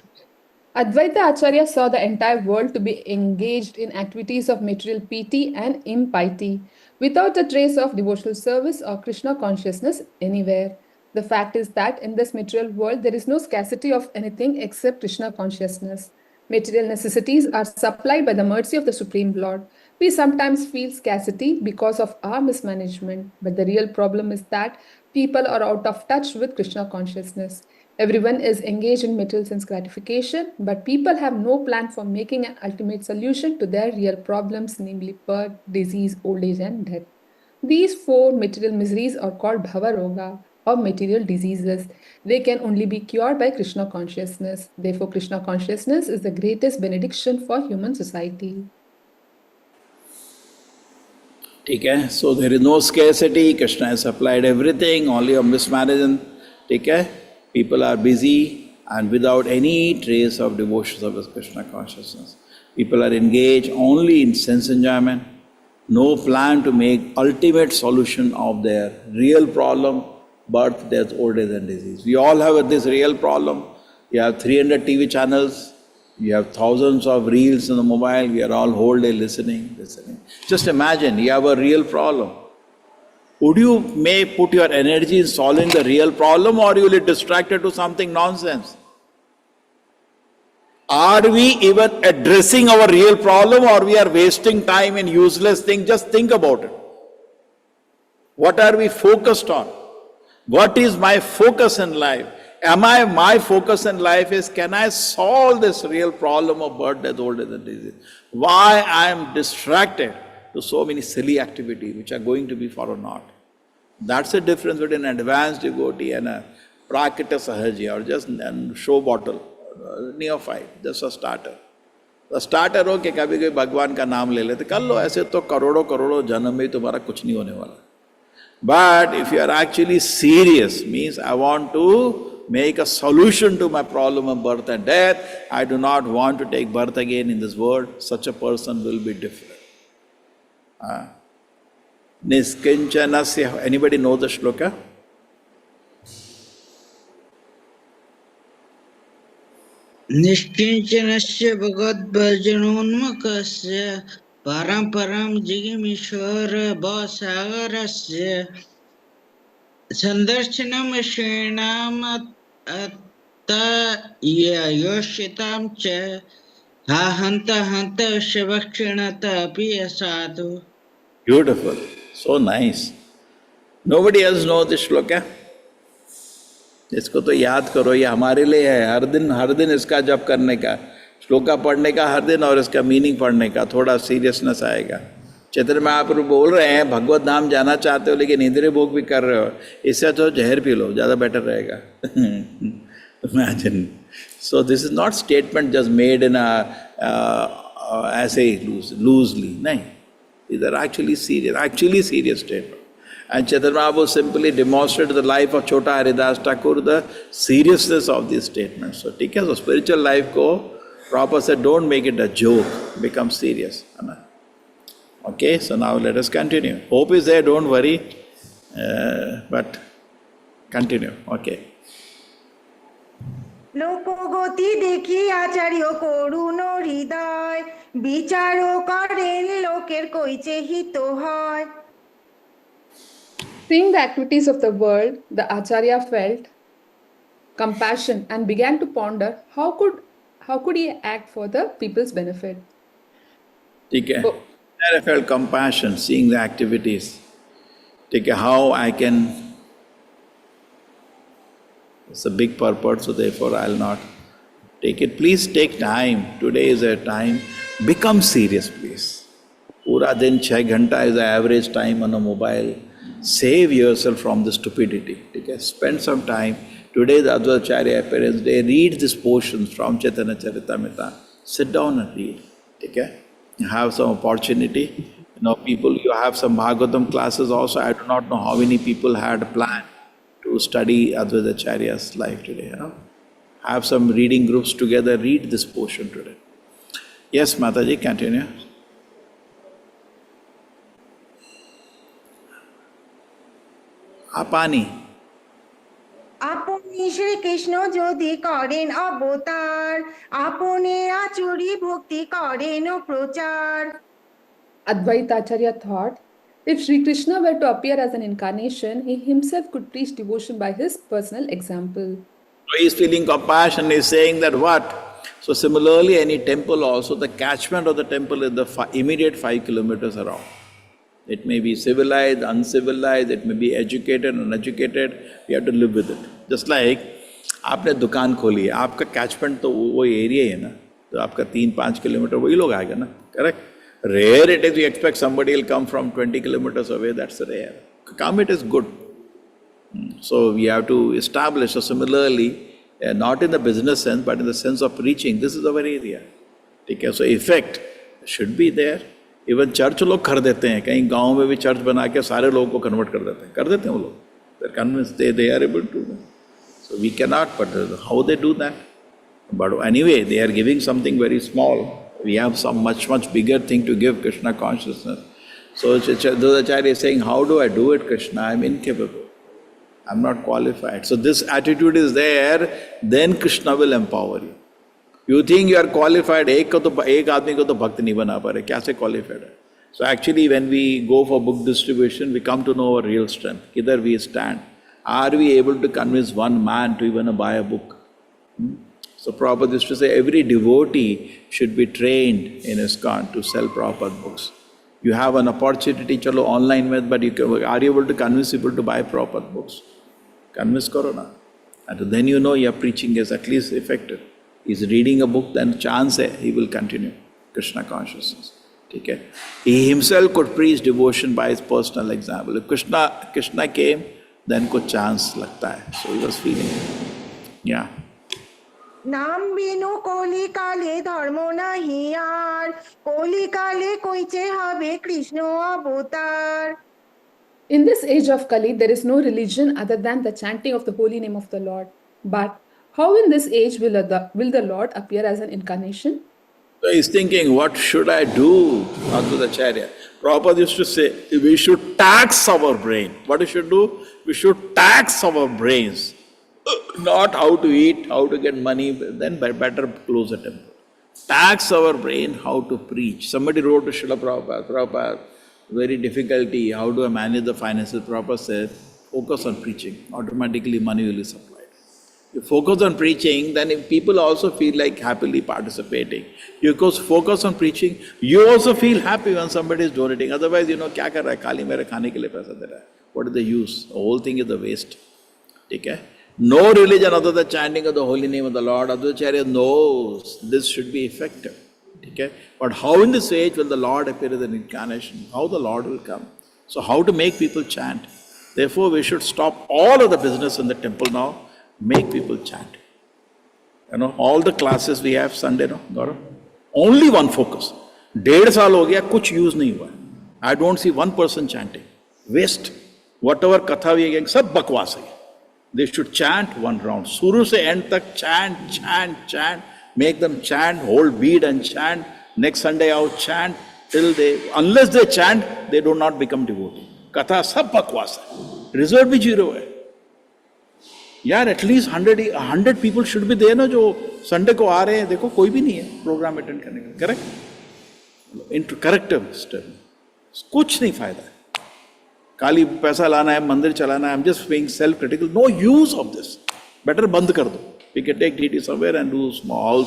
Advaita Acharya saw the entire world to be engaged in activities of material piety and impiety, without a trace of devotional service or Krishna consciousness anywhere. The fact is that in this material world, there is no scarcity of anything except Krishna consciousness. Material necessities are supplied by the mercy of the Supreme Lord. We sometimes feel scarcity because of our mismanagement, but the real problem is that people are out of touch with Krishna consciousness. Everyone is engaged in material sense gratification, but people have no plan for making an ultimate solution to their real problems, namely birth, disease, old age, and death. These four material miseries are called Bhavaroga, or material diseases. They can only be cured by Krishna consciousness. Therefore, Krishna consciousness is the greatest benediction for human society. Okay, so there is no scarcity, Krishna has supplied everything, only a mismanagement. Okay, people are busy and without any trace of devotion of Krishna consciousness. People are engaged only in sense enjoyment, no plan to make ultimate solution of their real problem, birth, death, old age and disease. We all have this real problem. You have 300 TV channels, you have thousands of reels on the mobile, we are all whole day listening. Just imagine, you have a real problem. Would you may put your energy in solving the real problem, or you will be distracted to something nonsense? Are we even addressing our real problem, or we are wasting time in useless things? Just think about it. What are we focused on? What is my focus in life? My focus in life is, can I solve this real problem of birth, death, old age and disease? Why I am distracted to so many silly activities which are going to be for naught? That's the difference between an advanced devotee and a prakita sahaji, or just a show bottle, neophyte, just a starter. The starter हो कि कभी कोई भगवान का नाम ले लेते, कर लो, ऐसे तो करोड़ों जन्म में तुम्हारा कुछ नहीं होने वाला. But if you are actually serious, means I want to make a solution to my problem of birth and death, I do not want to take birth again in this world, such a person will be different. Niskinchanasya, anybody know the shloka? निष्किञ्चनस्य भगवद्भजनोन्मुखस्य परं जिगीमीश्वर भवसागरस्य सन्दर्शनं योषितां च हा हन्त शवक्षिणत अपि साधु. Beautiful, so nice. Nobody else knows this shloka? इसको तो याद करो, ये हमारे लिए है, हर दिन इसका जप करने का, श्लोका पढ़ने का हर दिन, और इसका मीनिंग पढ़ने का, थोड़ा सीरियसनेस आएगा. चैतन्य महाप्रभु बोल रहे हैं, भगवत धाम जाना चाहते हो लेकिन इंद्रिय भोग भी कर रहे हो, इससे तो जहर पी लो, ज़्यादा बेटर रहेगा. Imagine. So this is not statement just made in a ऐसे loosely, नहीं. These are actually serious statement. And Chaitanya Mahaprabhu simply demonstrated the life of Chota Haridas Thakur, the seriousness of these statements. So, ठीक है, so spiritual life को Prabhupada said, don't make it a joke, become serious. Okay, so now let us continue. Hope is there, don't worry, but continue, okay. লোকগতি দেখি আচার্য করুণ হৃদয় বিচারও করেন লোকের কইছে হিত হয় Seeing the activities of the world, the Acharya felt compassion and began to ponder how could he act for the people's benefit. Okay. Oh. There I felt compassion, seeing the activities. Okay, how I can. It's a big purpose, so therefore I'll not take it. Please take time. Today is a time. Become serious, please. Pura din 6 ghanta is the average time on a mobile. Save yourself from the stupidity. Okay? Spend some time. Today is Advaitacharya Parents Day. Read these portions from Chaitanya Charitamrita. Sit down and read. Okay? You have some opportunity. People, you have some Bhagavatam classes also. I do not know how many people had planned to study Advaitacharya's life today. Have some reading groups together. Read this portion today. Yes, Mataji, continue. Apani. আপনি শ্রীকৃষ্ণ যদি করেন অবতার আপনি আচুরি ভক্তি করেন ও প্রচার Advaita Acharya thought, if Sri Krishna were to appear as an incarnation, he himself could preach devotion by his personal example. So he is feeling compassion, he is saying that what? So similarly, any temple also, the catchment of the temple is the immediate 5 kilometers around. It may be civilized, uncivilized, it may be educated, uneducated, we have to live with it. Just like, आपने दुकान खोली है, आपका catchment तो वो area है ना, तो आपका 3-5 किलोमीटर वही लोग आएगा ना, correct? Rare it is you expect somebody will come from 20 kilometers away, that's rare. Come, it is good. So we have to establish, so similarly, not in the business sense, but in the sense of preaching, this is our area. Okay? So effect should be there. Even church लोग कर देते हैं, कहीं गांव में भी church बना के सारे लोगों को कन्वर्ट कर देते हैं वो लोग. They're convinced they are able to do that. So we cannot, but how they do that? But anyway, they are giving something very small. We have some much bigger thing to give, Krishna consciousness. So Advaitacharya is saying, how do I do it, Krishna? I'm incapable. I'm not qualified. So this attitude is there, then Krishna will empower you. You think you are qualified, एक आदमी को तो भक्त नहीं बना पा रहे, कैसे qualified है? So actually when we go for book distribution, we come to know our real strength, किधर we stand. Are we able to convince one man to even buy a book? So Prabhupada used to say, every devotee should be trained in ISKCON to sell Prabhupada books. You have an opportunity, chalo online में, but are you able to convince people to buy Prabhupada books? Convince करो ना. And then you know your preaching is at least effective. He's reading a book, then chance hai, he will continue Krishna consciousness. Okay? He himself could preach devotion by his personal example. If Krishna came, then could chance lagta hai. So he was feeling it. Yeah. নাম বিনু কলিকালে ধর্ম নাহি আর কলিকালে কইছে হবে কৃষ্ণ অবতার In this age of Kali, there is no religion other than the chanting of the holy name of the Lord. But how in this age will the Lord appear as an incarnation? So he's thinking, what should I do? Advaitacharya. Prabhupada used to say, we should tax our brain. What we should do? We should tax our brains. Not how to eat, how to get money, then better close the temple. Tax our brain, how to preach. Somebody wrote to Srila Prabhupada, very difficulty, how do I manage the finances? Prabhupada said, focus on preaching. Automatically money will be supplied. You focus on preaching, then if people also feel like happily participating. You focus on preaching, you also feel happy when somebody is donating. Otherwise, kya kar raha hai? Kali mere khane ke liye paisa de raha hai. What is the use? The whole thing is the waste. Okay? No religion other than chanting of the holy name of the Lord. Advaitacharya knows this should be effective. Okay? But how in this age will the Lord appear as an incarnation? How the Lord will come? So how to make people chant? Therefore, we should stop all of the business in the temple now. Make people chant. All the classes we have Sunday, Gaurav? Only one focus. 1.5 साल हो गया, कुछ use नहीं हुआ. I don't see one person chanting. Waste. Whatever katha we are getting, सब बकवास है. They should chant one round. Suru se end tak chant. Make them chant, hold bead and chant. Next Sunday out, chant till they, unless they chant, they do not become devotee. Katha sab bakwas hai. Result bhi zero hai. यार at least 100 people should be there ना जो Sunday को आ रहे हैं. देखो कोई भी नहीं है प्रोग्राम अटेंड करने का. Correct in correct step. कुछ नहीं फायदा है. खाली पैसा लाना है, मंदिर चलाना है. I am just being self critical. No use of this. Better बंद कर दो. We can take deity somewhere and do small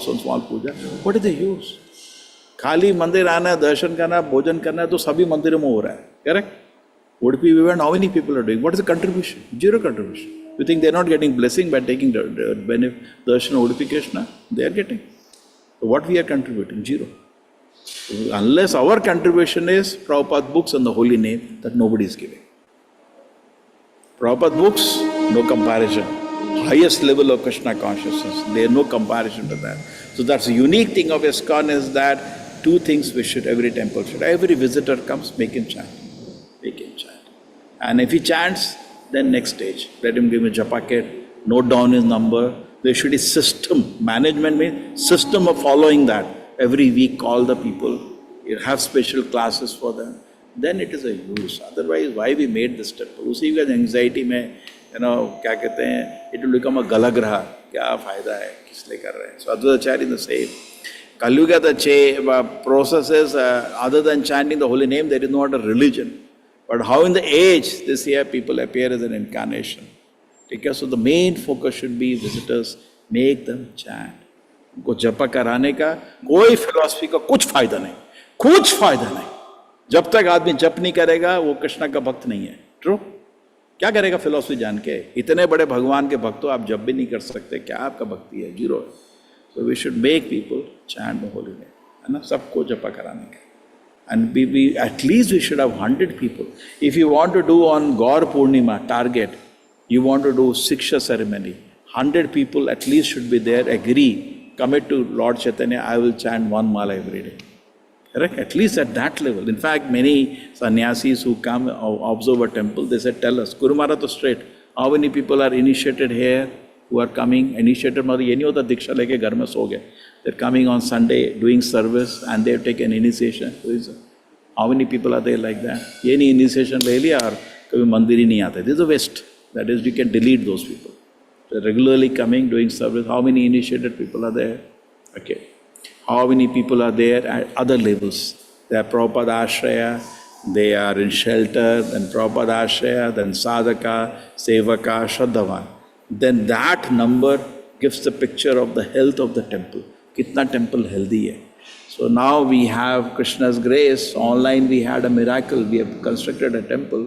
puja. What is the use? खाली मंदिर आना है, दर्शन करना है, भोजन करना है तो सभी मंदिरों में हो रहा है. Correct. Udupi we went, how many people are doing? What is the contribution? Zero contribution. You think they're not getting blessing by taking the darshan of Udupi Krishna? They are getting. So what we are contributing? Zero. Unless our contribution is Prabhupada books and the holy name, that nobody is giving. Prabhupada books, no comparison. Highest level of Krishna consciousness. There is no comparison to that. So that's the unique thing of ISKCON is that two things we should, every temple should. Every visitor comes, make him chant. Make him chant. And if he chants, then next stage. Let him give a japa kit, note down his number. There should be system. Management means system of following that. Every week call the people. You have special classes for them. Then it is a use. Otherwise, why we made this temple? Usi ka anxiety mein, kya kehte hain, it will become a galagraha. Kya fayda hai? Kis liye kar rahe hain? So Advaitacharya is the same. Kalyuga the process is, other than chanting the holy name, there is no other religion. But how in the age this year people appear as an incarnation. Okay, so the main focus should be visitors, make them chant. उनको जपा कराने का कोई philosophy का कुछ फायदा नहीं. कुछ फायदा नहीं. जब तक आदमी जप नहीं करेगा वो कृष्ण का भक्त नहीं है. ट्रू? क्या करेगा फिलॉसफी जान के? इतने बड़े भगवान के भक्त हो आप जप भी नहीं कर सकते. क्या आपका भक्ति है? जीरो है. So we should make people chant the holy name. है ना? सबको जपा कराने का. And we at least we should have 100 people. If you want to do on Gaur Purnima target, you want to do Siksha ceremony, 100 people at least should be there, agree, commit to Lord Chaitanya, I will chant one mala every day. Correct? At least at that level. In fact, many sannyasis who come observe a temple, they said, tell us, Guru Maharaj was straight, how many people are initiated here who are coming? Initiated मतलब ये नहीं होता दीक्षा लेके घर में सो गए. They're coming on Sunday, doing service, and they've taken initiation. How many people are there like that? ये नहीं initiation ले लिया और कभी मंदिर ही नहीं आते. This is a waste. That is, you can delete those people. They're regularly coming, doing service. How many initiated people are there? Okay. How many people are there at other levels? They are Prabhupada Ashraya, they are in shelter, then Prabhupada Ashraya, then Sadhaka, Sevaka, Shraddhavan. Then that number gives the picture of the health of the temple. Kitna temple healthy hai. So now we have Krishna's grace. Online we had a miracle. We have constructed a temple.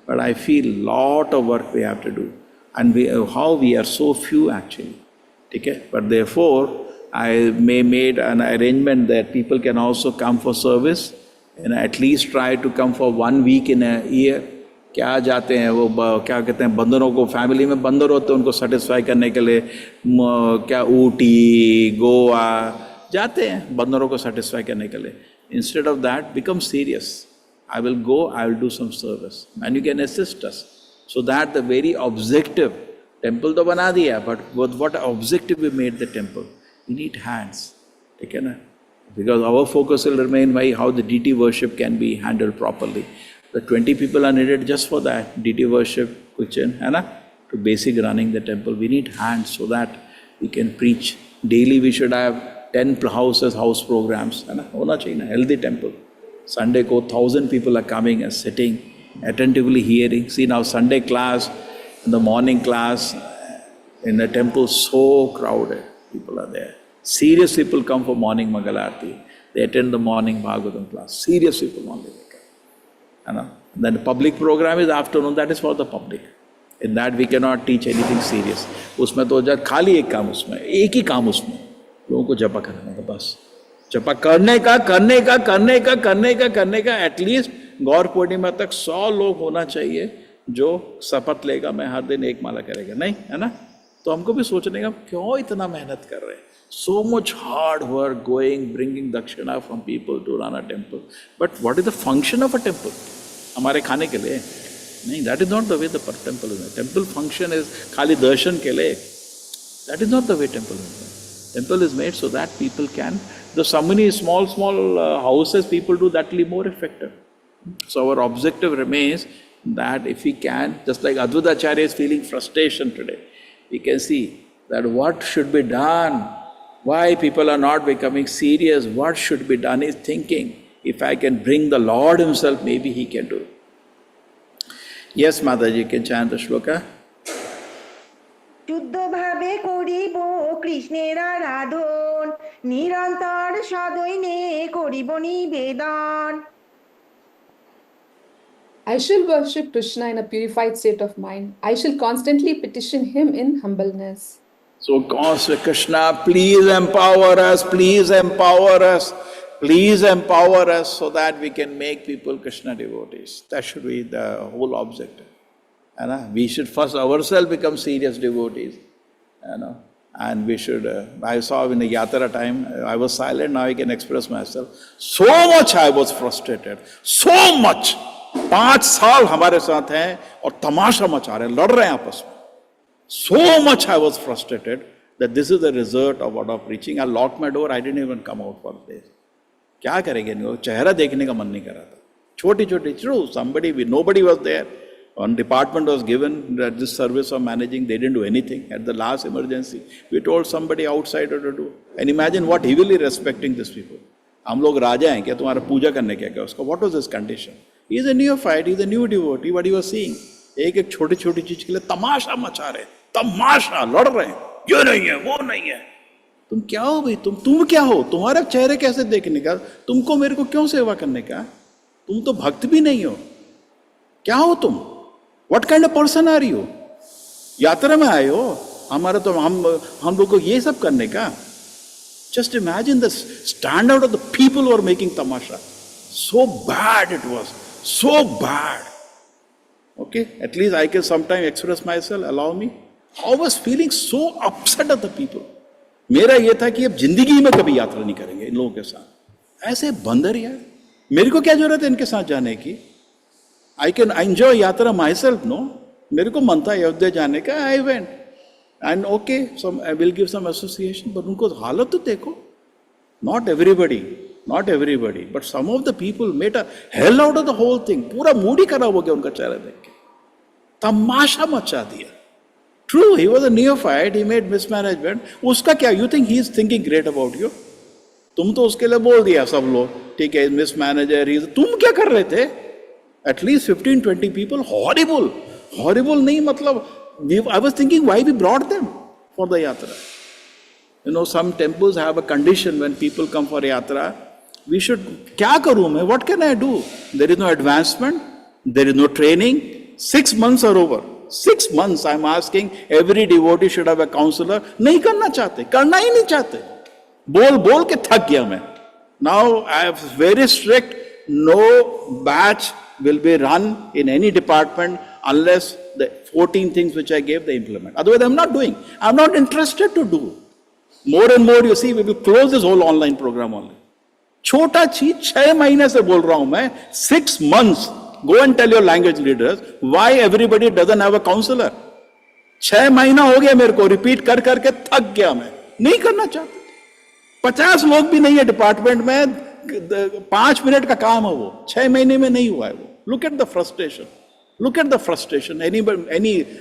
But I feel lot of work we have to do. And how we are so few actually. Okay? But therefore, I made an arrangement that people can also come for service and at least try to come for 1 week in a year. क्या जाते हैं वो क्या कहते हैं बंदरों को family में बंदर होते हैं उनको सेटिस्फाई करने के लिए क्या ऊटी गोवा जाते हैं बंदरों को सेटिस्फाई करने के लिए. Instead of that become serious. I will go, I will do some service and you can assist us. So that the very objective temple तो बना दिया but what objective we made the temple. We need hands. ठीक है ना? Because our focus will remain by how the deity worship can be handled properly. The 20 people are needed just for that, deity worship, kitchen, है ना? To basic running the temple. We need hands so that we can preach. Daily we should have 10 houses, house programs, है ना? होना चाहिए ना? Healthy temple. Sunday को 1,000 people are coming and sitting, attentively hearing. See now Sunday class, in the morning class, in the temple so crowded. People are there. Serious people come for morning Mangalarti. They attend the morning Bhagavatam class. Serious people only. Then the public program is afternoon, that is for the public. In that we cannot teach anything serious. उसमें तो जब खाली एक काम उसमें, एक ही काम उसमें, लोगों को जपा करने का बस. जपा करने का एटलीस्ट गौर पूर्णिमा तक 100 लोग होना चाहिए जो शपथ लेगा मैं हर दिन एक माला करेगा. नहीं है ना? तो हमको भी सोचने का क्यों इतना मेहनत कर रहे हैं. So much hard work going, bringing dakshina from people to run a temple. But what is the function of a temple? हमारे खाने के लिए नहीं. That is not the way the temple is. Temple function is खाली दर्शन के लिए. That is not the way temple is. Temple is made so that people can, though so many small houses people do, that will be more effective. So our objective remains that if we can, just like Advaita Acharya is feeling frustration today, we can see that what should be done, why people are not becoming serious, what should be done is thinking, if I can bring the Lord himself, maybe he can do it. Yes, Mataji, can chant the shloka. শুদ্ধভাবে করিব কৃষ্ণের আরাধন নিরন্তর সদৈনে করিব নিবেদন I shall worship Krishna in a purified state of mind. I shall constantly petition him in humbleness. So, Krishna, please empower us, please empower us, please empower us so that we can make people Krishna devotees. That should be the whole objective. We should first ourselves become serious devotees. And we should, I saw in the Yatra time, I was silent, now I can express myself. So much I was frustrated, so much. 5 साल हमारे साथ हैं और तमाशा मचा रहे हैं, लड़ रहे हैं आपस में. So much I was frustrated that this is the result of what I'm preaching. I locked my door, I didn't even come out for days. क्या करेंगे, चेहरा देखने का मन नहीं कर रहा था. छोटी छोटी, true, nobody was there. One department was given that this service of managing, they didn't do anything. At the last emergency, we told somebody outsider to do. And imagine what heavily respecting these people. हम लोग राजा हैं क्या, तुम्हारा पूजा करने क्या क्या उसका? What was his condition? He is a neophyte, he is a new devotee, what he was seeing. एक छोटी छोटी चीज के लिए तमाशा मचा रहे, तमाशा लड़ रहे हैं, ये नहीं है, वो नहीं है. तुम क्या हो भाई, तुम क्या हो? तुम्हारा चेहरे कैसे देखने का? तुमको मेरे को क्यों सेवा करने का? तुम तो भक्त भी नहीं हो. क्या हो तुम? What kind of person are you? यात्रा में आए हो, हमारा तो हम लोग को ये सब करने का. Just imagine the standout of the people who are making tamasha. So bad it was, so bad. Okay, at least I can sometimes express myself, allow me. I was feeling so upset at the people. मेरा ये था कि अब जिंदगी में कभी यात्रा नहीं करेंगे इन लोगों के साथ. ऐसे बंदर यार, मेरे को क्या जरूरत है इनके साथ जाने की? I can enjoy yatra myself, no? मेरे को मन था अयोध्या जाने का, I went. And okay, I will give some association, but उनको हालत तो देखो. Not everybody, but some of the people made a hell out of the whole thing. पूरा मूड ही खराब हो गया उनका चेहरा देख के. तमाशा मचा दिया. True, he was a neophyte, he made mismanagement. उसका क्या? You think he is thinking great about you? तुम तो उसके लिए बोल दिया सब लोग, ठीक है, mismanager, तुम क्या कर रहे थे? At least 15-20 people, horrible नहीं मतलब, I was thinking why we brought them for the yatra. Some temples have a condition when people come for yatra, we should, क्या करूं मैं? What can I do? There is no advancement, there is no training. 6 months are over. 6 months I'm asking, every devotee should have a counselor. नहीं करना चाहते, करना ही नहीं चाहते. बोल के थक गया मैं. Now I am very strict, no batch will be run in any department unless the 14 things which I gave, they implement. Otherwise, I'm not doing. I'm not interested to do. More and more, you see, we will close this whole online program only. छोटा चीज 6 महीने से बोल रहा हूं मैं, 6 months. Go and tell your language leaders why everybody doesn't have a counselor. 6 महीना हो गया मेरे को, रिपीट कर करके थक गया मैं. नहीं करना चाहते. 50 लोग भी नहीं है डिपार्टमेंट में, 5 मिनट का काम है वो, 6 महीने में नहीं हुआ है वो. Look at the frustration. Look at the frustration. Any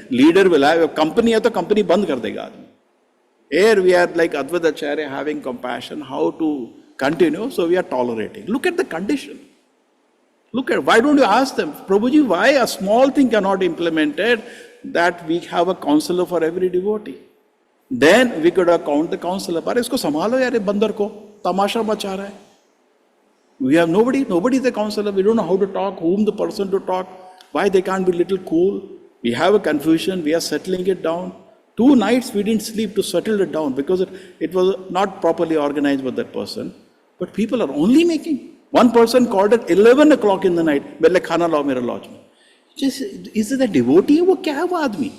leader will have a company है तो company बंद कर देगा आदमी. Here we are like Advaita Acharya having compassion, how to continue, so we are tolerating. Look at the condition. Look at, why don't you ask them, Prabhuji, why a small thing cannot be implemented that we have a counselor for every devotee? Then we could account the counselor. अरे इसको संभालो यार, बंदर को तमाशा मचा रहा है. We have nobody is a counselor. We don't know how to talk, whom the person to talk, why they can't be little cool. We have a confusion, we are settling it down. 2 nights we didn't sleep to settle it down because it was not properly organized with that person. But people are only making. One person called at 11 o'clock in the night, मेरे खाना लाओ मेरे laws में. Is it a devotee? वो क्या है वो आदमी?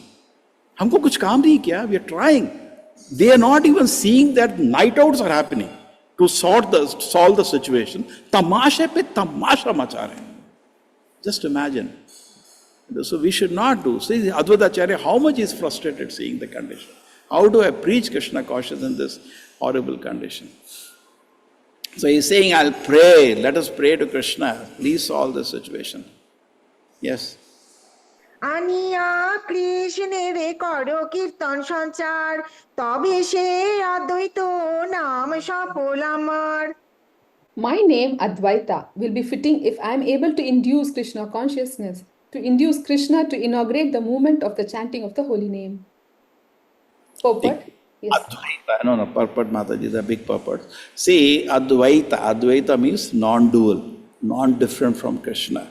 हमको कुछ काम नहीं किया. We are trying. They are not even seeing that night outs are happening to solve the situation. तमाशे पे तमाशा मचा रहे हैं. Just imagine. So we should not do. See, Advaita Acharya, how much is frustrated seeing the condition. How do I preach Krishna consciousness in this horrible condition? So he's saying, I'll pray, let us pray to Krishna, please solve the situation. Yes. আনিয়া কৃষ্ণেরে করো কীর্তন সঞ্চার তবে সে অদ্বৈত নাম সফল আমার My name, Advaita, will be fitting if I am able to induce Krishna consciousness, to induce Krishna to inaugurate the movement of the chanting of the holy name. Purport? Yes. Advaita, no, purport, Mataji, is a big purport. See, Advaita means non-dual, non-different from Krishna.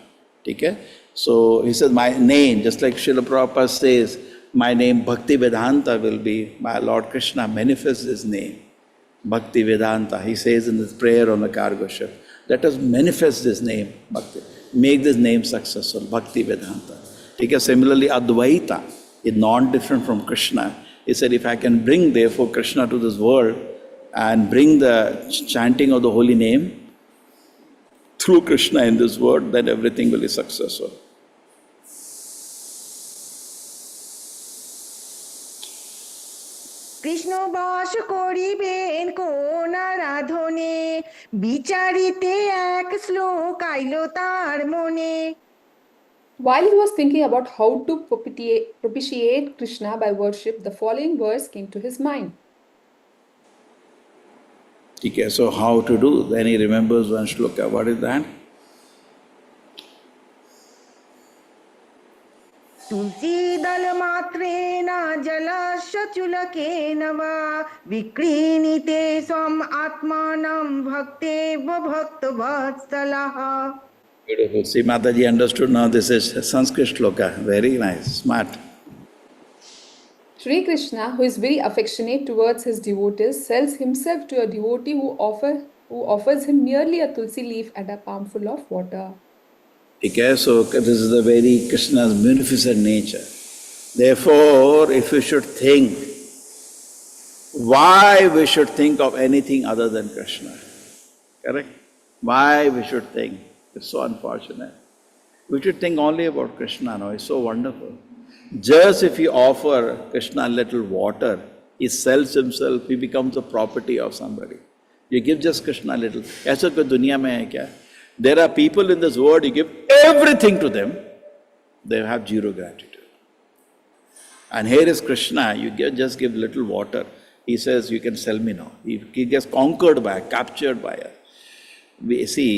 Okay? So he says, my name, just like Srila Prabhupada says, my name Bhakti Vedanta will be, my Lord Krishna manifests his name. Bhakti Vedanta, he says in his prayer on the cargo ship, let us manifest this name, Bhakti, make this name successful, Bhakti Vedanta. Okay? Similarly, Advaita is non-different from Krishna. He said, if I can bring therefore Krishna to this world and bring the chanting of the holy name through Krishna in this world, then everything will be successful. Krishna বশ করিবেন কোন আরাধনে বিচারিতে এক শ্লোক আইল তার মনে While he was thinking about how to propitiate Krishna by worship, the following verse came to his mind. Okay, so how to do? Then he remembers one shloka. What is that? তুলসী দল মাত্রেণ জলস্য চুলকেন বা বিক্রীণিতে সম আত্মানম ভক্তেব ভক্ত বৎসলঃ Beautiful. See, Mataji understood now this is Sanskrit shloka. Very nice, smart. Sri Krishna, who is very affectionate towards his devotees, sells himself to a devotee who offers him merely a tulsi leaf and a palmful of water. Okay, so this is the very Krishna's munificent nature. Therefore, if we should think, why we should think of anything other than Krishna? Correct? Why we should think? It's so unfortunate. We should think only about Krishna now, it's so wonderful. Just if you offer Krishna a little water, he sells himself, he becomes the property of somebody. You give just Krishna a little. ऐसा कोई दुनिया में है क्या? There are people in this world, you give everything to them, they have zero gratitude. And here is Krishna, you just give little water. He says, you can sell me now. He gets conquered by, captured by us. We see,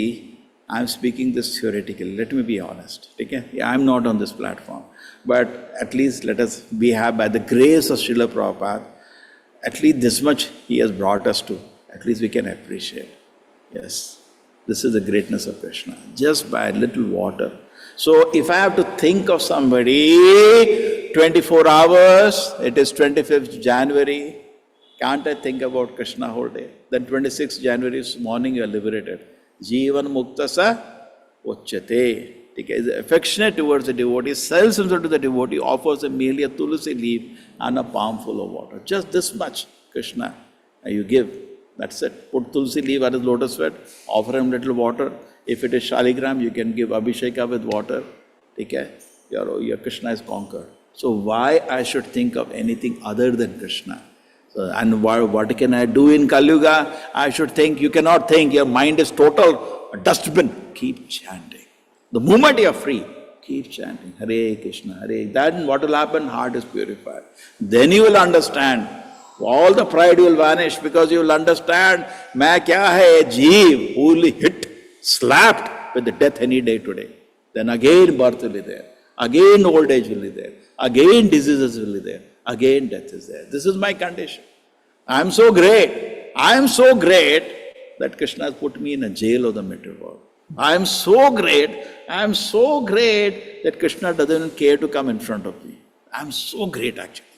I'm speaking this theoretically, let me be honest. Okay? I'm not on this platform. But at least let us have, by the grace of Srila Prabhupada, at least this much he has brought us to. At least we can appreciate. Yes. This is the greatness of Krishna, just by a little water. So if I have to think of somebody, 24 hours, it is 25th January, can't I think about Krishna whole day? Then 26th January morning you are liberated. Jivan mukta sa uchyate. He is affectionate towards the devotee, sells himself to the devotee, offers him merely a tulsi leaf and a palm full of water. Just this much, Krishna, and you give. That's it. Put tulsi leaf at his lotus feet, offer him little water. If it is shaligram, you can give abhisheka with water. Okay? Your Krishna is conquered. So why I should think of anything other than Krishna? So, and what can I do in Kali Yuga? I should think. You cannot think. Your mind is total a dustbin. Keep chanting. The moment you are free, keep chanting. Hare Krishna, Hare. Then what will happen? Heart is purified. Then you will understand. All the pride will vanish because you will understand, main kya hai, jeev, who will be hit, slapped with the death any day today. Then again birth will be there. Again old age will be there. Again diseases will be there. Again death is there. This is my condition. I am so great. I am so great that Krishna has put me in a jail of the material world. I am so great. I am so great that Krishna doesn't even care to come in front of me. I am so great actually.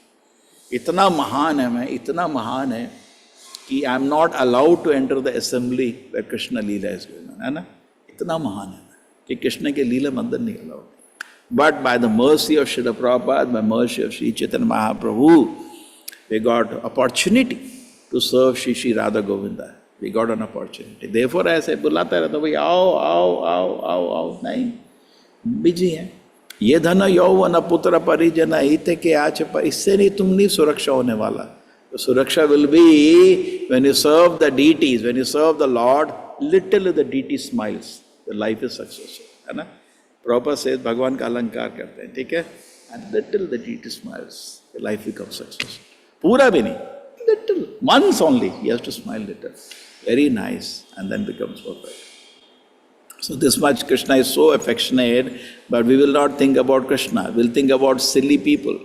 इतना महान है मैं, इतना महान है कि I am not allowed to enter the assembly where Krishna Leela is going on, है ना? इतना महान है मैं कि कृष्ण के लीला मंदिर नहीं allowed. But by the mercy of Srila Prabhupada, by mercy of Shri Chaitanya Mahaprabhu, we got opportunity to serve Shri Shri Radha Govinda. We got an opportunity. Therefore ऐसे बुलाता रहता, भाई आओ आओ आओ आओ आओ. नहीं, बिजी है. ये धन यौवन पुत्र परिजन हित के आच पर, इससे नहीं तुम नहीं सुरक्षा होने वाला. The sureksha will be when you serve the deities, when you serve the Lord, little the deity smiles, the life is successful. है ना? Prabhupada says भगवान का अलंकार करते हैं, ठीक है? And little the deity smiles, the life becomes successful. पूरा भी नहीं, little, once only, he has to smile little. Very nice, and then becomes perfect. So this much Krishna is so affectionate, but we will not think about Krishna. We'll think about silly people.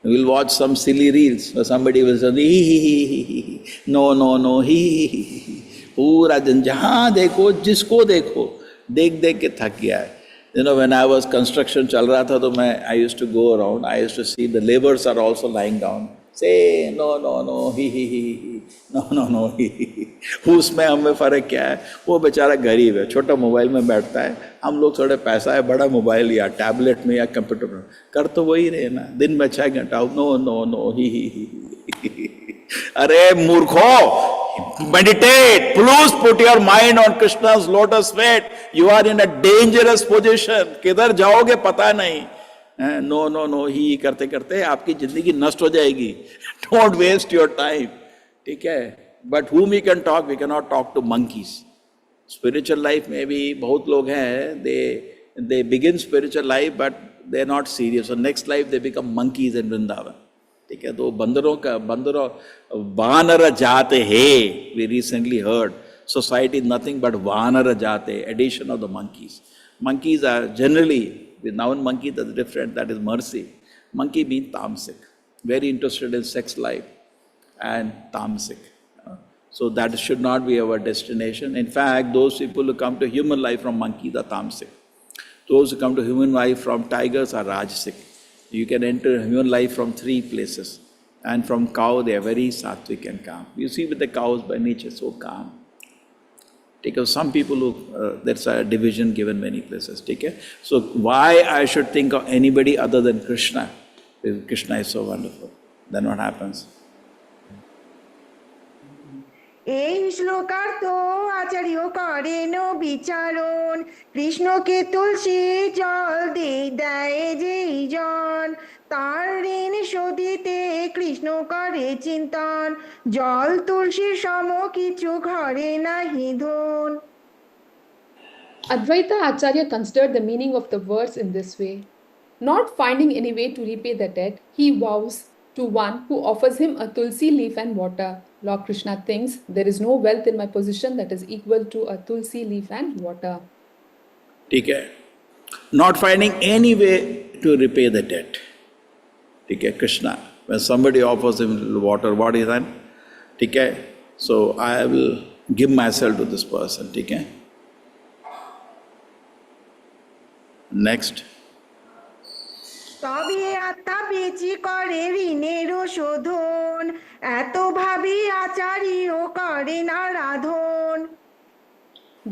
We'll watch some silly reels where somebody will say, he, no, no, no, he. पूरा दिन जहाँ देखो, जिसको देखो, देख के थक गया है. You know, when I was construction चल रहा था तो मैं I used to go around. I used to see the laborers are also lying down. Say no, no, no, he, no, no, no, he. उसमें हमें फर्क क्या है? वो बेचारा गरीब है, छोटा मोबाइल में बैठता है. हम लोग थोड़े पैसा है, बड़ा मोबाइल या टैबलेट में या कंप्यूटर में. कर तो वही रहे ना. दिन में 6 घंटा. नो, नो, नो, ही. अरे मूर्खो! Meditate. Please put your mind on Krishna's lotus feet. You are in a dangerous position. किधर जाओगे पता नहीं. नो नो नो ही करते करते आपकी जिंदगी नष्ट हो जाएगी. Don't waste your time. ठीक है? But whom we can talk, we cannot talk to monkeys. Spiritual life में भी बहुत लोग हैं, they begin spiritual life but they are not serious. So next life they become monkeys in Vrindavan. ठीक है? तो बंदरों वानर जाते हैं. We recently heard society is nothing but वानर जाते, addition of the monkeys. Monkeys are generally, with noun monkey that's different, that is mercy. Monkey means tamasic, very interested in sex life and tamasic. So that should not be our destination. In fact, those people who come to human life from monkeys are tamasic. Those who come to human life from tigers are rajasic. You can enter human life from 3 places. And from cow, they are very sattvic and calm. You see with the cows by nature, so calm. Because some people who, there's a division given many places. Okay? So why I should think of anybody other than Krishna? Because Krishna is so wonderful. Then what happens? এই শ্লোকার্থ আচার্য করেন বিচারণ কৃষ্ণকে তুলসী জল দেয় যেই জন তার ঋণ শোধিতে কৃষ্ণ করে চিন্তন জল তুলসীর সম কিছু ঘরে নাহি ধন. Advaita Acharya considered the meaning of the verse in this way. Not finding any way to repay the debt, he vows to one who offers him a tulsi leaf and water. Lord Krishna thinks, there is no wealth in my possession that is equal to a tulsi leaf and water. Okay. Not finding any way to repay the debt. Okay, Krishna. When somebody offers him water, what is that? Okay. So I will give myself to this person. Okay. Next. তবে আত্মা বেচি করে ঋণেরও শোধন এত ভাবি আচার্য করেন Aradhan.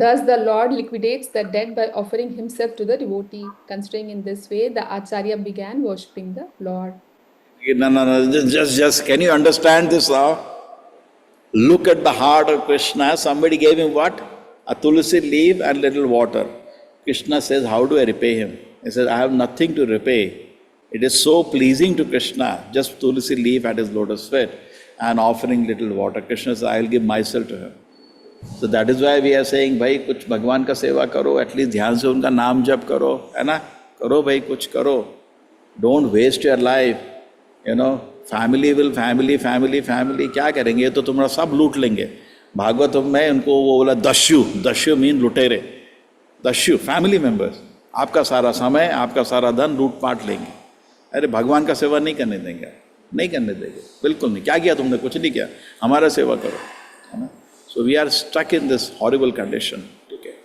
Thus the Lord liquidates the debt by offering himself to the devotee. Considering in this way, the Acharya began worshipping the Lord. No. Just, can you understand this now? Look at the heart of Krishna. Somebody gave him what? A tulsi leaf and little water. Krishna says, how do I repay him? He says, I have nothing to repay. It is so pleasing to Krishna, just tulsi leaf at his lotus feet and offering little water. Krishna says, I will give myself to him. So that is why we are saying, भाई कुछ भगवान का सेवा करो, at least ध्यान से उनका नाम जप करो, है ना? करो भाई कुछ करो. Don't waste your life. You know, family क्या करेंगे? ये तो तुम्हारा सब लूट लेंगे. भागवत में उनको वो बोला दस्यु मीन लुटेरे. दस्यु, फैमिली मेंबर्स. आपका सारा समय, आपका सारा धन लूट-पाट लेंगे. अरे भगवान का सेवा नहीं करने देंगे, बिल्कुल नहीं. क्या किया तुमने? कुछ नहीं किया. हमारा सेवा करो, है ना? So we are stuck in this horrible condition. Okay.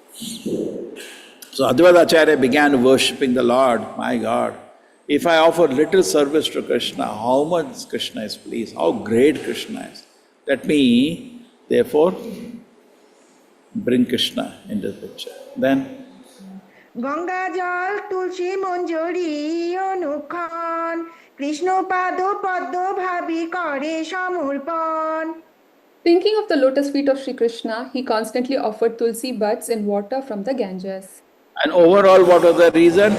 So Advaita Acharya began worshipping the Lord. My God, if I offer little service to Krishna, how much Krishna is pleased, how great Krishna is. Let me, therefore, bring Krishna into the picture. Then Ganga জল তুলসী মঞ্জরি অনুক্ষণ কৃষ্ণ পাদ পদ্ম ভাবি করে সমর্পণ. Thinking of the lotus feet of Sri Krishna, he constantly offered tulsi buds in water from the Ganges. and overall, what was the reason?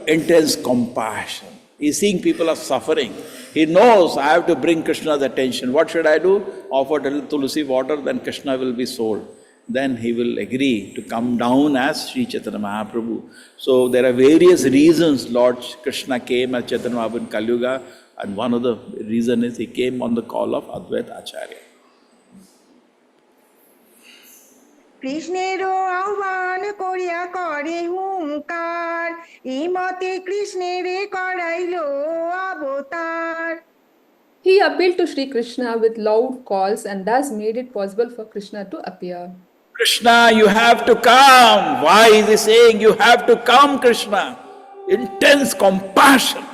intense compassion. He's seeing people are suffering. He knows I have to bring Krishna's attention. What should I do? Offer Tulsi water, then Krishna will be sold. Then he will agree to come down as Sri Chaitanya Mahaprabhu. So there are various reasons Lord Krishna came as Chaitanya Mahaprabhu in Kali Yuga, and one of the reasons is he came on the call of Advaita Acharya. কৃষ্ণেরও আহ্বান করিয়া করে হুঙ্কার এই মতে কৃষ্ণেরে করাইল অবতার He appealed to Sri Krishna with loud calls and thus made it possible for Krishna to appear. Krishna, you have to come. Why is he saying you have to come, Krishna? Intense compassion.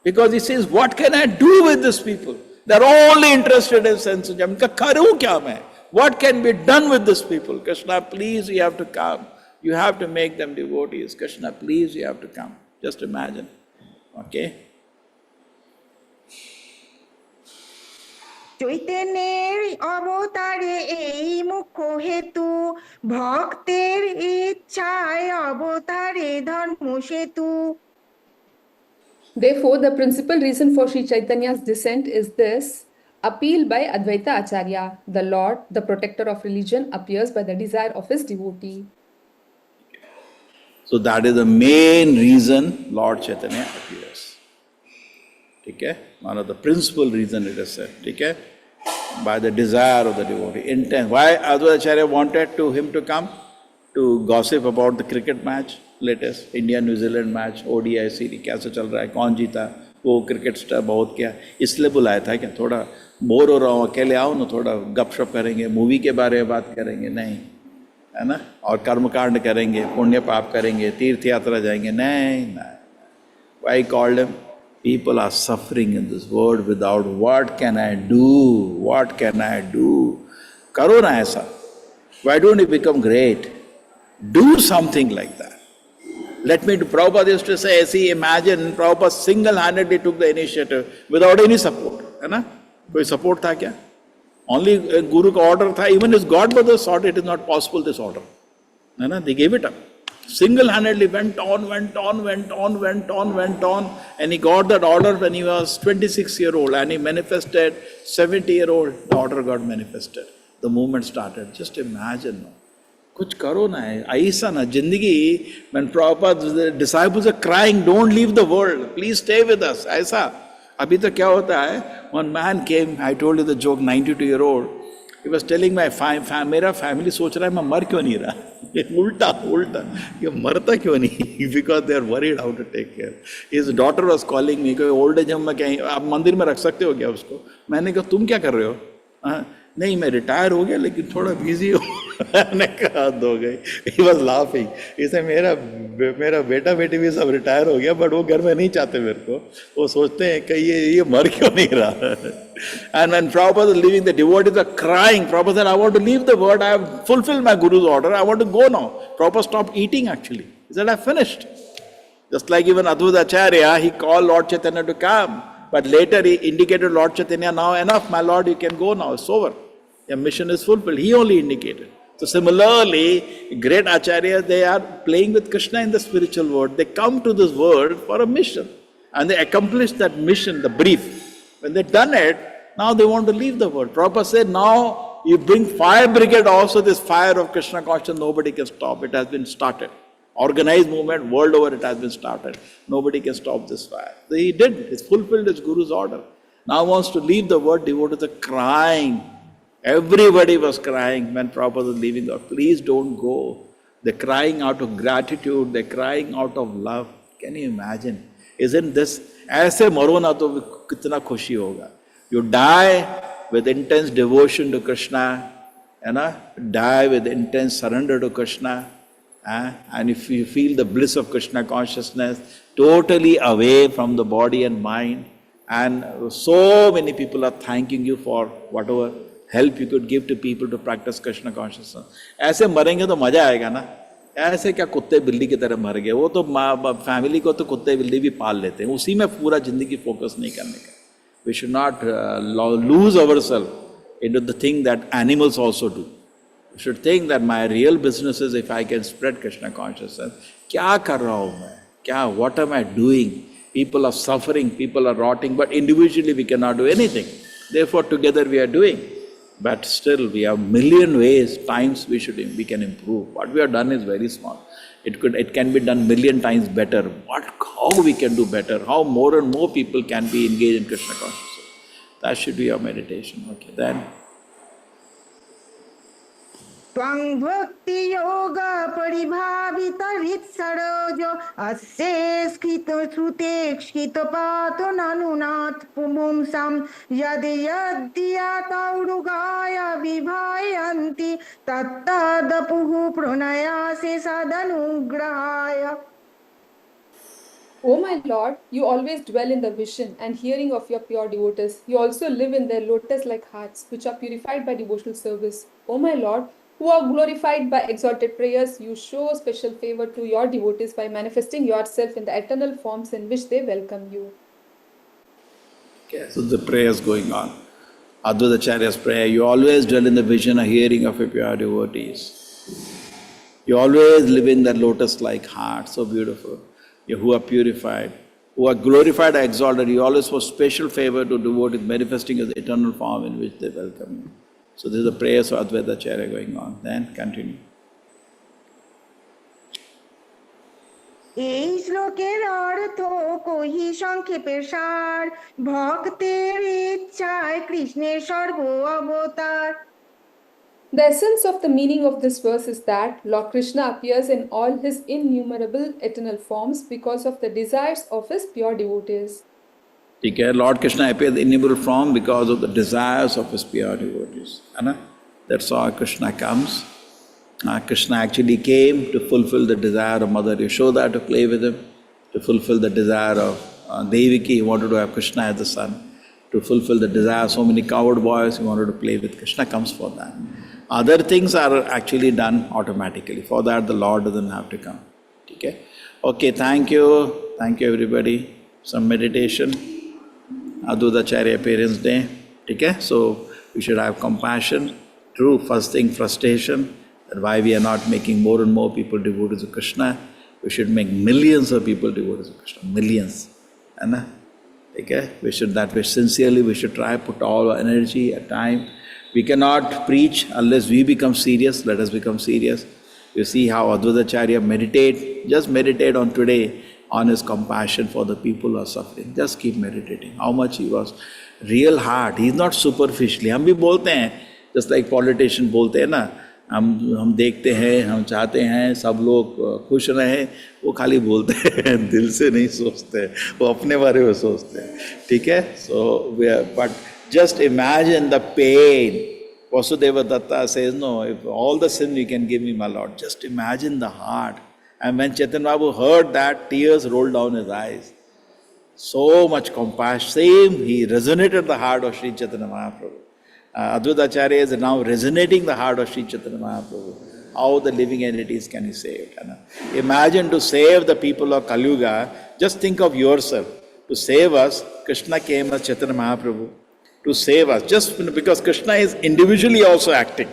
Because he says, what can I do with these people? They're only interested in sense enjoyment. Karu kya main? What can be done with these people? Krishna, please, you have to come. You have to make them devotees. Krishna, please, you have to come. Just imagine. Okay? চৈতন্যের অবতারে এই মুখ্য হেতু ভক্তের ইচ্ছায় অবতারে ধর্ম সেতু Therefore, the principal reason for Sri Chaitanya's descent is this: appeal by Advaita Acharya, the Lord, the protector of religion, appears by the desire of his devotee. So that is the main reason Lord Chaitanya appears. Okay? One of the principal reason it is said. Okay? By the desire of the devotee. Intent. Why Advaita Acharya wanted him to come? To gossip about the cricket match, latest India-New Zealand match, ODI series, कैसे चल रहा है, कौन जीता, वो cricket star बहुत क्या, इसलिए बुलाया था क्या, थोड़ा बोर हो रहा हूँ, अकेले आओ ना, थोड़ा गपशप करेंगे, मूवी के बारे में बात करेंगे, नहीं, है ना, और कर्मकांड करेंगे, पुण्य पाप करेंगे, तीर्थ यात्रा जाएंगे, नहीं, नहीं. Why called him? People are suffering in this world without what can I do? What can I do? करो ना ऐसा. Why don't you become great? Do something like that. Let me do. Prabhupada used to say, see, imagine Prabhupada single-handedly took the initiative without any support. है ना? कोई support था क्या? Only Guru का order था. Even his God brothers thought it is not possible, this order. है ना? They gave it up. Single-handedly went on, and he got that order when he was 26-year-old, and he manifested 70-year-old. The order got manifested. The movement started. Just imagine. कुछ करो ना, ऐसा ना जिंदगी. When Prabhupada, the disciples are crying, don't leave the world, please stay with us. ऐसा. अभी तो क्या होता है? One man came, I told you the joke, 92-year-old. He was telling my मेरा family सोच रहा है मैं मर क्यों नहीं रहा. उल्टा ये मरता क्यों नहीं? Because they are worried how to take care. His daughter was calling me, कोई old age में कहीं आप मंदिर में रख सकते हो क्या उसको? मैंने कहा तुम क्या कर रहे हो? नहीं मैं रिटायर हो गया लेकिन थोड़ा बिजी हो. मैंने कहा हद हो गई. He was laughing. इसे मेरा बेटा बेटी भी सब रिटायर हो गया, बट वो घर में नहीं चाहते मेरे को. वो सोचते हैं कि ये मर क्यों नहीं रहा. And when Prabhupada was leaving, the devotees are crying. Prabhupada said, I want to leave the world. I have fulfilled my Guru's order. I want to go now. Prabhupada stopped eating actually. He said, I finished. Just like even Advaita Acharya, he called Lord Chaitanya to come. But later he indicated Lord Chaitanya, now enough, my Lord, you can go now, it's over. Your mission is fulfilled. He only indicated. So similarly, great acharyas, they are playing with Krishna in the spiritual world. They come to this world for a mission. And they accomplish that mission, the brief. When they've done it, now they want to leave the world. Prabhupada said, now you bring fire brigade also, this fire of Krishna consciousness, nobody can stop. It has been started. Organized movement, world over, it has been started. Nobody can stop this fire. So he did. He's fulfilled his Guru's order. Now wants to leave the world. Devotees are crying. Everybody was crying when Prabhupada was leaving. Please don't go. They're crying out of gratitude. They're crying out of love. Can you imagine? Isn't this? ऐसे मरो ना तो कितना खुशी होगा. You die with intense devotion to Krishna, die with intense surrender to Krishna. And if you feel the bliss of Krishna consciousness, totally away from the body and mind, and so many people are thanking you for whatever help you could give to people to practice Krishna consciousness. ऐसे मरेंगे तो मजा आएगा ना. ऐसे क्या कुत्ते बिल्ली की तरह मर गए. वो तो फैमिली को तो कुत्ते बिल्ली भी पाल लेते हैं. उसी में पूरा जिंदगी फोकस नहीं करने का. We should not lose ourselves into the thing that animals also do. You should think that my real business is if I can spread Krishna consciousness. क्या कर रहा हूँ मैं? Kya, what am I doing? People are suffering, people are rotting, but individually we cannot do anything. Therefore, together we are doing. But still, we have million ways, times we can improve. What we have done is very small. It can be done million times better. How we can do better? How more and more people can be engaged in Krishna consciousness? That should be our meditation. Okay, then. त्वं भक्ति योग परिभावित हृत्सरोज अस्य स्खित श्रुते स्खित पातो ननुनाथ पुंसां यद् यद्यातौरुगाय विभायन्ति तत्तदपुः प्रणयासे सदनुग्रहाय. O my Lord, you always dwell in the vision and hearing of your pure devotees. You also live in their lotus-like hearts, which are purified by devotional service. O my Lord, who are glorified by exalted prayers, you show special favor to your devotees by manifesting yourself in the eternal forms in which they welcome you. Okay, so the prayer is going on. Advaita Acharya's prayer, you always dwell in the vision and hearing of your pure devotees. You always live in that lotus-like heart, so beautiful. You who are purified, who are glorified and exalted, you always show special favor to devotees manifesting as the eternal form in which they welcome you. So this is the prayers of Advaita Acharya going on. Then continue. এই শ্লোকের অর্থ কহি সংক্ষেপের সার ভক্তের ইচ্ছায় কৃষ্ণের সর্ব অবতার. The essence of the meaning of this verse is that Lord Krishna appears in all his innumerable eternal forms because of the desires of his pure devotees. Okay, Lord Krishna appears in innumerable form because of the desires of his pure devotees. That's how Krishna comes. Krishna actually came to fulfill the desire of Mother Yashoda to play with him, to fulfill the desire of Devaki. He wanted to have Krishna as the son. To fulfill the desire of so many coward boys, he wanted to play with Krishna, comes for that. Other things are actually done automatically. For that, the Lord doesn't have to come. Okay? Okay, thank you. Thank you, everybody. Some meditation. Advaita Acharya Parents' Day. Okay? So, we should have compassion. True, first thing, frustration. That why we are not making more and more people devotees of Krishna. We should make millions of people devotees of Krishna. Millions. Okay? We should, that way sincerely, we should try, put all our energy, our time. We cannot preach unless we become serious. Let us become serious. You see how Advaita Acharya meditate. Just meditate on today, on his compassion for the people who are suffering. Just keep meditating. How much he was real heart. He is not superficially. हम भी बोलते हैं, just like politician बोलते हैं ना, हम देखते हैं, हम चाहते हैं सब लोग खुश रहें, वो खाली बोलते हैं, दिल से नहीं सोचते, वो अपने बारे में सोचते हैं. ठीक है? So, but just imagine the pain. Vasudeva Datta says, no, if all the sin you can give me, my Lord. Just imagine the heart. And when Chaitanya Babu heard that, tears rolled down his eyes. So much compassion. Same, he resonated the heart of Sri Chaitanya Mahaprabhu. Advaita Acharya is now resonating the heart of Sri Chaitanya Mahaprabhu. How the living entities can be saved. Imagine to save the people of Kali Yuga, just think of yourself. To save us, Krishna came as Chaitanya Mahaprabhu. To save us, just because Krishna is individually also acting.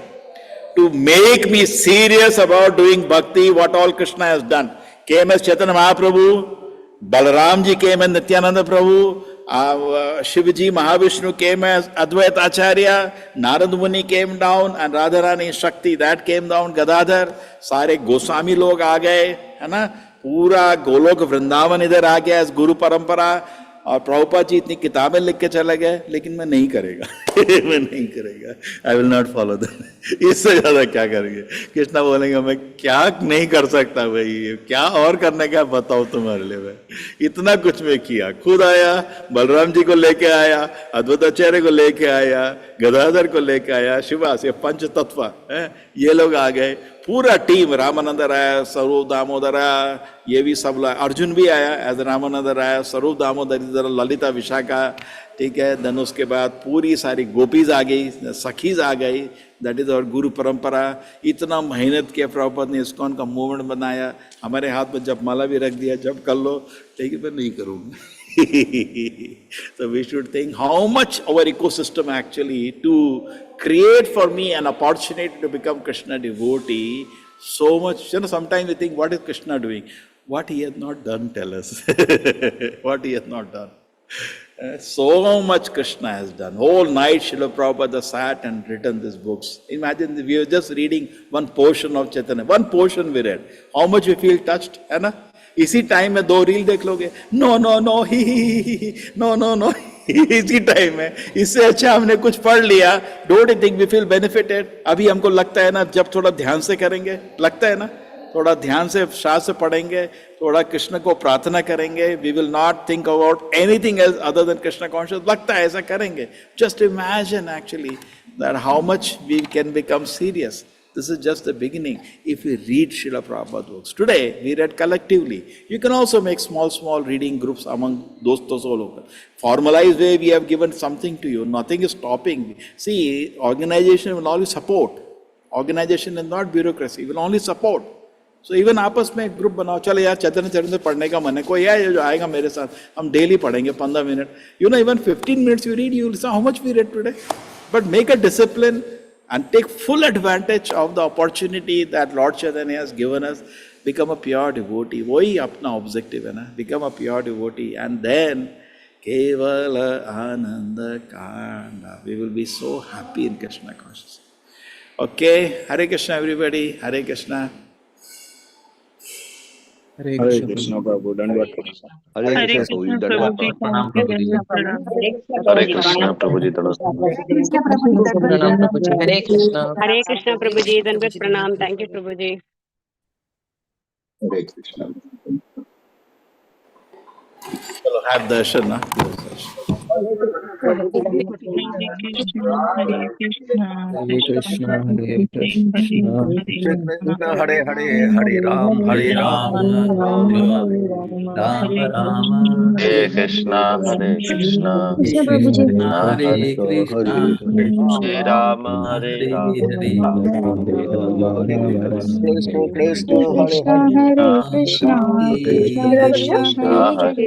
To make me serious about doing bhakti, what all Krishna has done. Came as Chaitanya Mahaprabhu, Balaramji came as Nityananda Prabhu, Shivaji Mahavishnu came as Advaita Acharya, Narad Muni came down and Radharani Shakti, that came down, Gadadhar, सारे गोस्वामी लोग आ गए, है ना, पूरा गोलोक वृंदावन इधर आ गया as गुरु परंपरा. और प्रभुपाद जी इतनी किताबें लिख के चले गए, लेकिन मैं नहीं करेगा. मैं नहीं करेगा. I will not follow them. इससे ज्यादा क्या करेंगे? कृष्णा बोलेंगे मैं क्या नहीं कर सकता भाई, क्या और करने का बताओ तुम्हारे लिए. मैं इतना कुछ मैं किया, खुद आया, बलराम जी को लेके आया, अद्वैत आचार्य को लेके आया, गदाधर को लेके आया, शिवास, ये पंच तत्व है, ये लोग आ गए, पूरा टीम. रामानंदर आया, स्वरूप दामोदर आया, ये भी सब, अर्जुन भी आया एज रामानंदर आया, स्वरूप दामोदर, ललिता विशाखा. ठीक है? देन उसके बाद पूरी सारी गोपीज आ गई, सखीज आ गई. दैट इज और गुरु परंपरा. इतना मेहनत किया प्रभुपाद ने, इस्कॉन का मूवमेंट बनाया. हमारे हाथ में जपमाला भी रख दिया, जप कर लो, लेकिन मैं नहीं करूँगा. So we should think how much our ecosystem actually to create for me an opportunity to become Krishna devotee. So much, sometimes we think, what is Krishna doing? What he has not done, tell us. What he has not done. So much Krishna has done. Whole night Srila Prabhupada sat and written these books. Imagine we were just reading one portion of Chaitanya. One portion we read. How much we feel touched, है ना? इसी time में 2 reel देख लोगे. No, no, no, ही, no, no, no. इसी time में. इससे अच्छा हमने कुछ पढ़ लिया. Don't you think we feel benefited? अभी हमको लगता है ना, जब थोड़ा ध्यान से करेंगे, लगता है ना, थोड़ा ध्यान से शास्त्र पढ़ेंगे, थोड़ा कृष्ण को प्रार्थना करेंगे, we will not think about anything else other than Krishna conscious, लगता है ऐसा करेंगे. Just imagine actually that how much we can become serious. This is just the beginning. If we read Srila Prabhupada books. Today, we read collectively. You can also make small reading groups among dostos all over. Formalized way, we have given something to you. Nothing is stopping. See, organization will always support. Organization is not bureaucracy. It will only support. So even आपस में एक group बनाओ. चलो यार चैतन्य चरित्र पढ़ने का मन है, कोई है जो आएगा मेरे साथ, हम डेली पढ़ेंगे 15 minute. You know, even 15 minutes you read, you will see how much we read today. But make a discipline and take full advantage of the opportunity that Lord Chaitanya has given us. Become a pure devotee. वही अपना objective है ना. Become a pure devotee, and then केवल आनंद कांड. We will be so happy in Krishna consciousness. Okay, Hare Krishna everybody. Hare Krishna. Hare Krishna Prabhu, Dandavat Prabhu. Hare Krishna Prabhuji, Dandavat Prabhu. Pranam Prabhuji. Hare Krishna Prabhuji, Pranam Prabhuji. Hare Krishna. Hare Krishna Prabhuji, Dandavat Pranam. Thank you, Prabhuji. Hare Krishna. चलो have darshan ना. Hare Krishna, Hare Krishna. Krishna Hare Hare, Hare Ram, Hare Ram, Ram Ram, Hare Krishna, Hare Krishna, Hare Krishna Krishna, Hare Rama, Hare Rama, Krishna Krishna Hare Krishna Hare Krishna, Hare Krishna Hare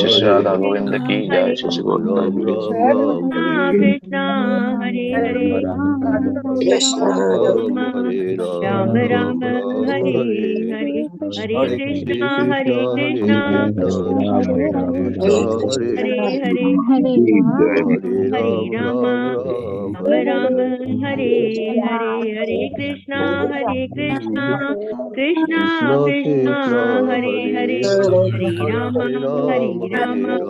Shri Radha Govinda ki jai, Shri Govinda ki jai. Krishna Hare Hare, Krishna Hare Ram Ram Hare Hare, Hare Krishna Hare Krishna, Hare Hare, Hare Rama, Ram Ram Hare Hare, Hare Krishna Krishna Krishna Hare Hare, Hare Rama Rama, Ram Ram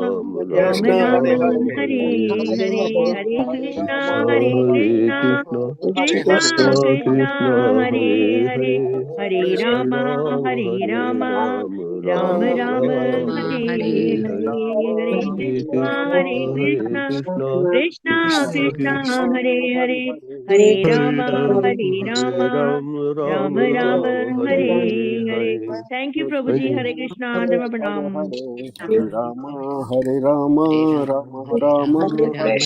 Hare Hare, Hare Krishna Krishna Krishna Hare Hare, Hare Rama Rama, Ram Ram Hare Hare, Hare Krishna Krishna Krishna Hare Hare, Hare Rama Ram Ram Hare Hare. Thank you, Prabhuji. Hare Krishna. Dandavat Pranam. Rama, Hare Rama, Rama Rama.